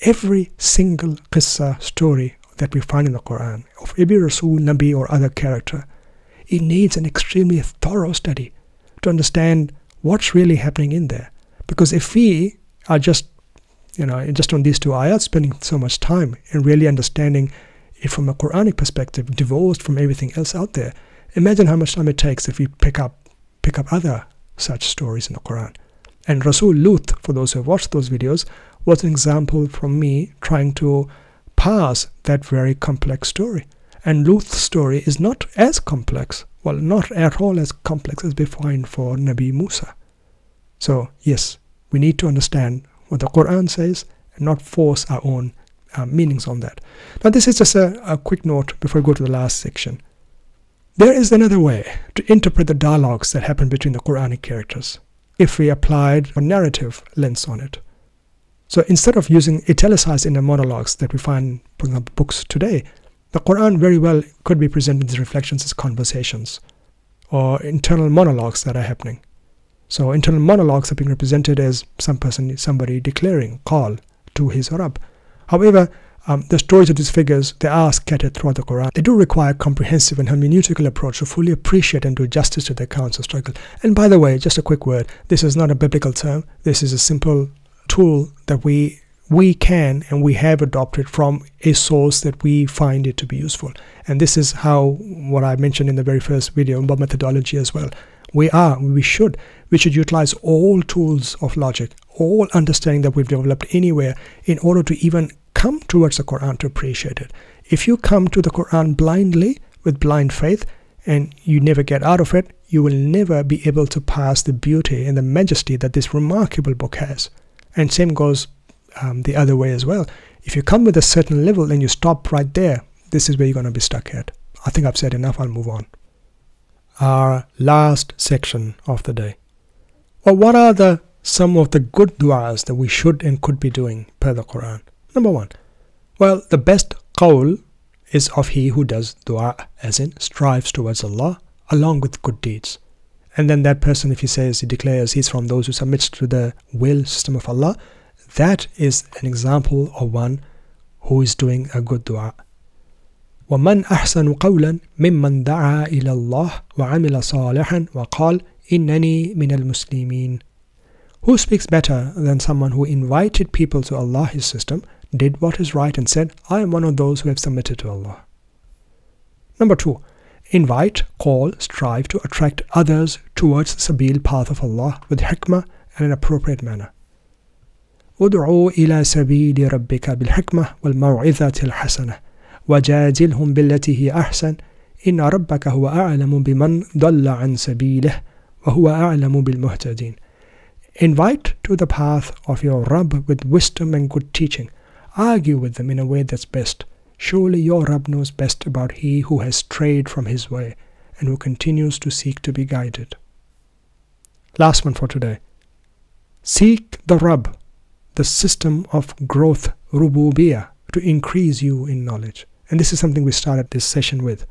Every single qissa story that we find in the Quran, of every Rasul, Nabi or other character, it needs an extremely thorough study to understand what's really happening in there. Because if we are just on these 2 ayats, spending so much time in really understanding it from a Quranic perspective, divorced from everything else out there, imagine how much time it takes if we pick up other such stories in the Quran. And Rasul Lut, for those who have watched those videos, was an example from me trying to parse that very complex story. And Lut's story is not as complex, well, not at all as complex as we find for Nabi Musa. So yes, we need to understand what the Quran says and not force our own meanings on that. Now this is just a quick note before we go to the last section. There is another way to interpret the dialogues that happen between the Quranic characters if we applied a narrative lens on it. So instead of using italicized inner monologues that we find, for example, books today, the Quran very well could be presented as reflections as conversations or internal monologues that are happening. So internal monologues are being represented as somebody declaring call to his Rabb. However, the stories of these figures, they are scattered throughout the Quran. They do require a comprehensive and hermeneutical approach to fully appreciate and do justice to the accounts of struggle. And by the way, just a quick word, this is not a biblical term. This is a simple tool that we can and we have adopted from a source that we find it to be useful. And this is how, what I mentioned in the very first video about methodology as well. We should utilize all tools of logic, all understanding that we've developed anywhere in order to even come towards the Quran to appreciate it. If you come to the Quran blindly, with blind faith, and you never get out of it, you will never be able to pass the beauty and the majesty that this remarkable book has. And same goes the other way as well. If you come with a certain level and you stop right there, this is where you're going to be stuck at. I think I've said enough, I'll move on. Our last section of the day. Well, what are some of the good du'as that we should and could be doing per the Quran? Number 1. Well, the best qawl is of he who does du'a, as in strives towards Allah along with good deeds. And then that person, if he declares he's from those who submits to the will system of Allah, that is an example of one who is doing a good du'a. وَمَنْ أَحْسَنُ قَوْلًا مِمَّنْ دَعَا إِلَى اللَّهِ وَعَمِلَ صَالِحًا وَقَالَ إِنَّنِي مِنَ الْمُسْلِمِينَ. Who speaks better than someone who invited people to Allah, his system, did what is right and said, I am one of those who have submitted to Allah. Number 2. Invite, call, strive to attract others towards the sabil path of Allah with hikmah and an appropriate manner. ادعوا إلى سبيل ربك بالحكمة والموعظة الحسنة وجادلهم بالتي هي أحسن إن ربك هو أعلم بمن ضل عن سبيله وهو أعلم بالمهتدين. Invite to the path of your Rabb with wisdom and good teaching. Argue with them in a way that's best. Surely your Rabb knows best about he who has strayed from his way and who continues to seek to be guided. Last one for today. Seek the Rabb, the system of growth, rububiyah, to increase you in knowledge. And this is something we started this session with.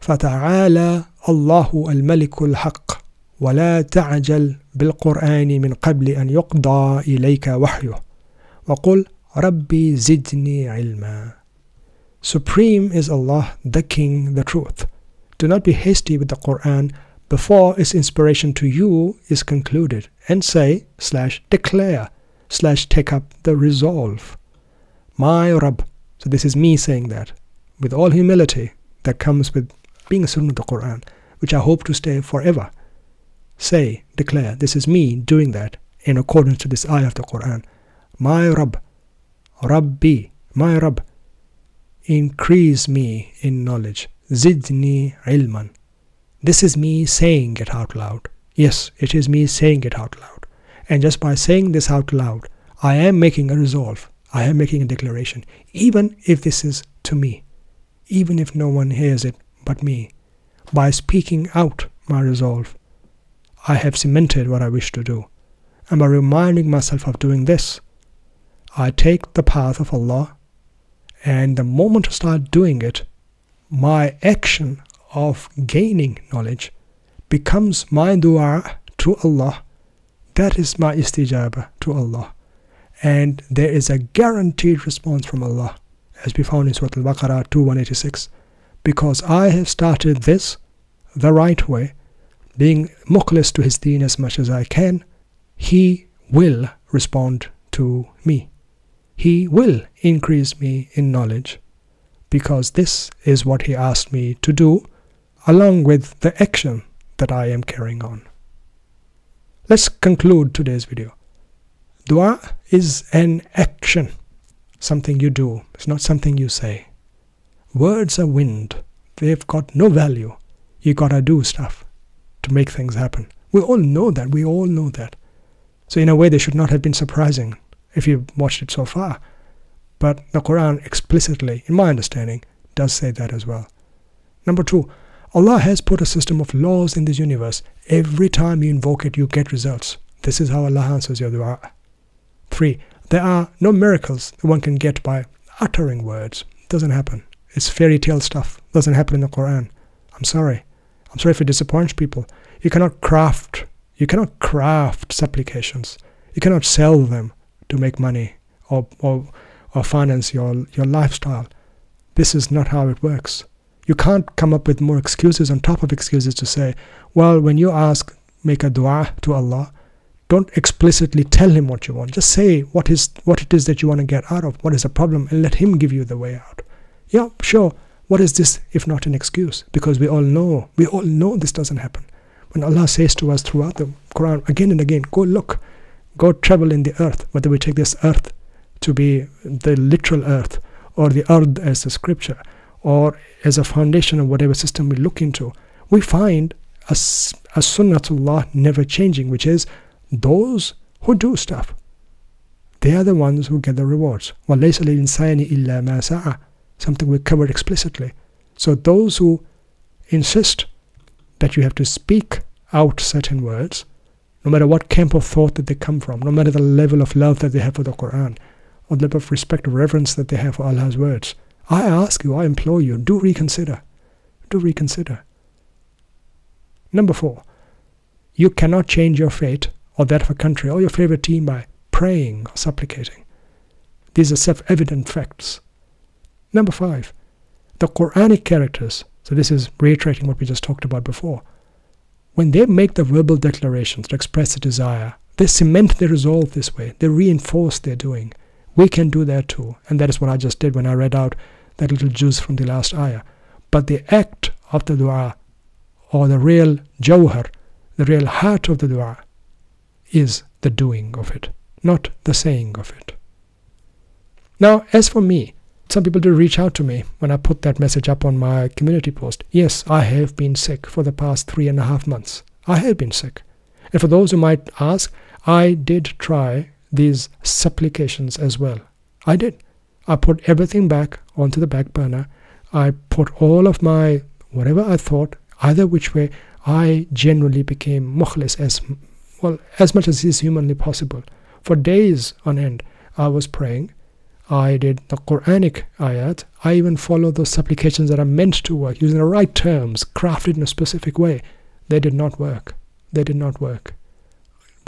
فَتَعَالَى اللَّهُ الْمَلِكُ الْحَقِّ وَلَا تَعْجَلْ بِالْقُرْآنِ مِنْ قَبْلِ أَنْ يُقْضَى إِلَيْكَ وَحْيُهُ وَقُلْ رَبِّي زِدْنِي عِلْمًا. Supreme is Allah, the King, the Truth. Do not be hasty with the Quran before its inspiration to you is concluded, and say / declare / take up the resolve. My Rabb. So this is me saying that with all humility that comes with being a student of the Quran, which I hope to stay forever. Say, declare, this is me doing that in accordance to this ayah of the Quran. My Rabb, Rabbi, my Rabb, increase me in knowledge. Zidni ilman. This is me saying it out loud. Yes, it is me saying it out loud. And just by saying this out loud, I am making a resolve. I am making a declaration. Even if this is to me. Even if no one hears it but me. By speaking out my resolve, I have cemented what I wish to do. And by reminding myself of doing this, I take the path of Allah, and the moment I start doing it, my action of gaining knowledge becomes my dua to Allah. That is my istijabah to Allah. And there is a guaranteed response from Allah, as we found in Surah Al-Baqarah 2:186. Because I have started this the right way, being mukhlis to his deen as much as I can, he will respond to me. He will increase me in knowledge, because this is what he asked me to do, along with the action that I am carrying on. Let's conclude today's video. Dua is an action, something you do. It's not something you say. Words are wind. They've got no value. You gotta do stuff to make things happen. We all know that. We all know that. So in a way, they should not have been surprising if you've watched it so far. But the Quran explicitly, in my understanding, does say that as well. Number 2, Allah has put a system of laws in this universe. Every time you invoke it, you get results. This is how Allah answers your dua. 3, there are no miracles that one can get by uttering words. It doesn't happen. It's fairy tale stuff. It doesn't happen in the Quran. I'm sorry. I'm sorry if it disappoints people. You cannot craft supplications. You cannot sell them to make money or finance your lifestyle. This is not how it works. You can't come up with more excuses on top of excuses to say, well, when you make a dua to Allah, don't explicitly tell him what you want. Just say what it is that you want to get out of, what is the problem, and let him give you the way out. Yeah, sure. What is this if not an excuse? Because we all know this doesn't happen. When Allah says to us throughout the Quran again and again, go look, go travel in the earth, whether we take this earth to be the literal earth, or the earth as the scripture, or as a foundation of whatever system we look into, we find a sunnatullah never changing, which is those who do stuff. They are the ones who get the rewards. وَلَيْسَ لِلْإِنسَانِ إِلَّا مَا سَعَى. Something we covered explicitly. So those who insist that you have to speak out certain words, no matter what camp of thought that they come from, no matter the level of love that they have for the Quran, or the level of respect or reverence that they have for Allah's words, I ask you, I implore you, do reconsider. Do reconsider. Number 4, you cannot change your fate or that of a country or your favorite team by praying or supplicating. These are self-evident facts. Number 5, the Quranic characters, so this is reiterating what we just talked about before, when they make the verbal declarations to express a desire, they cement their resolve this way, they reinforce their doing. We can do that too, and that is what I just did when I read out that little juice from the last ayah. But the act of the dua, or the real jawhar, the real heart of the dua, is the doing of it, not the saying of it. Now, as for me, some people do reach out to me when I put that message up on my community post. Yes, I have been sick for the past 3.5 months. I have been sick. And for those who might ask, I did try these supplications as well. I did. I put everything back onto the back burner. I put all of my, whatever I thought, either which way, I generally became mukhlis as much as is humanly possible. For days on end, I was praying. I did the Quranic ayat. I even followed those supplications that are meant to work, using the right terms, crafted in a specific way. They did not work. They did not work.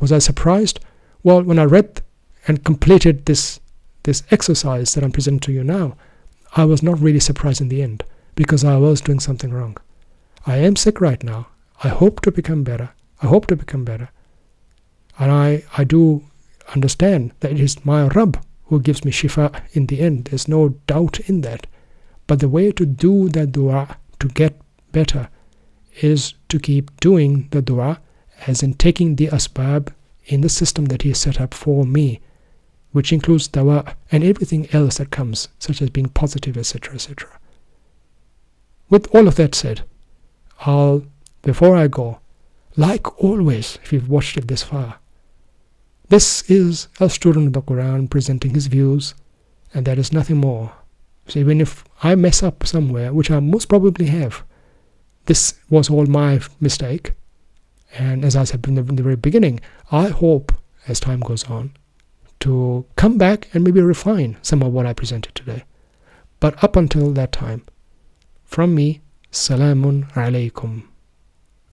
Was I surprised? Well, when I read and completed this exercise that I'm presenting to you now, I was not really surprised in the end, because I was doing something wrong. I am sick right now. I hope to become better. I hope to become better. And I do understand that it is my Rabb who gives me shifa in the end. There's no doubt in that. But the way to do that dua to get better is to keep doing the dua, as in taking the asbab in the system that he has set up for me, which includes dawa and everything else that comes, such as being positive, etc., etc. With all of that said, before I go, like always, if you've watched it this far, this is a student of the Quran presenting his views, and that is nothing more. So even if I mess up somewhere, which I most probably have, this was all my mistake. And as I said in the very beginning, I hope, as time goes on, to come back and maybe refine some of what I presented today. But up until that time, from me, Salamun Alaikum.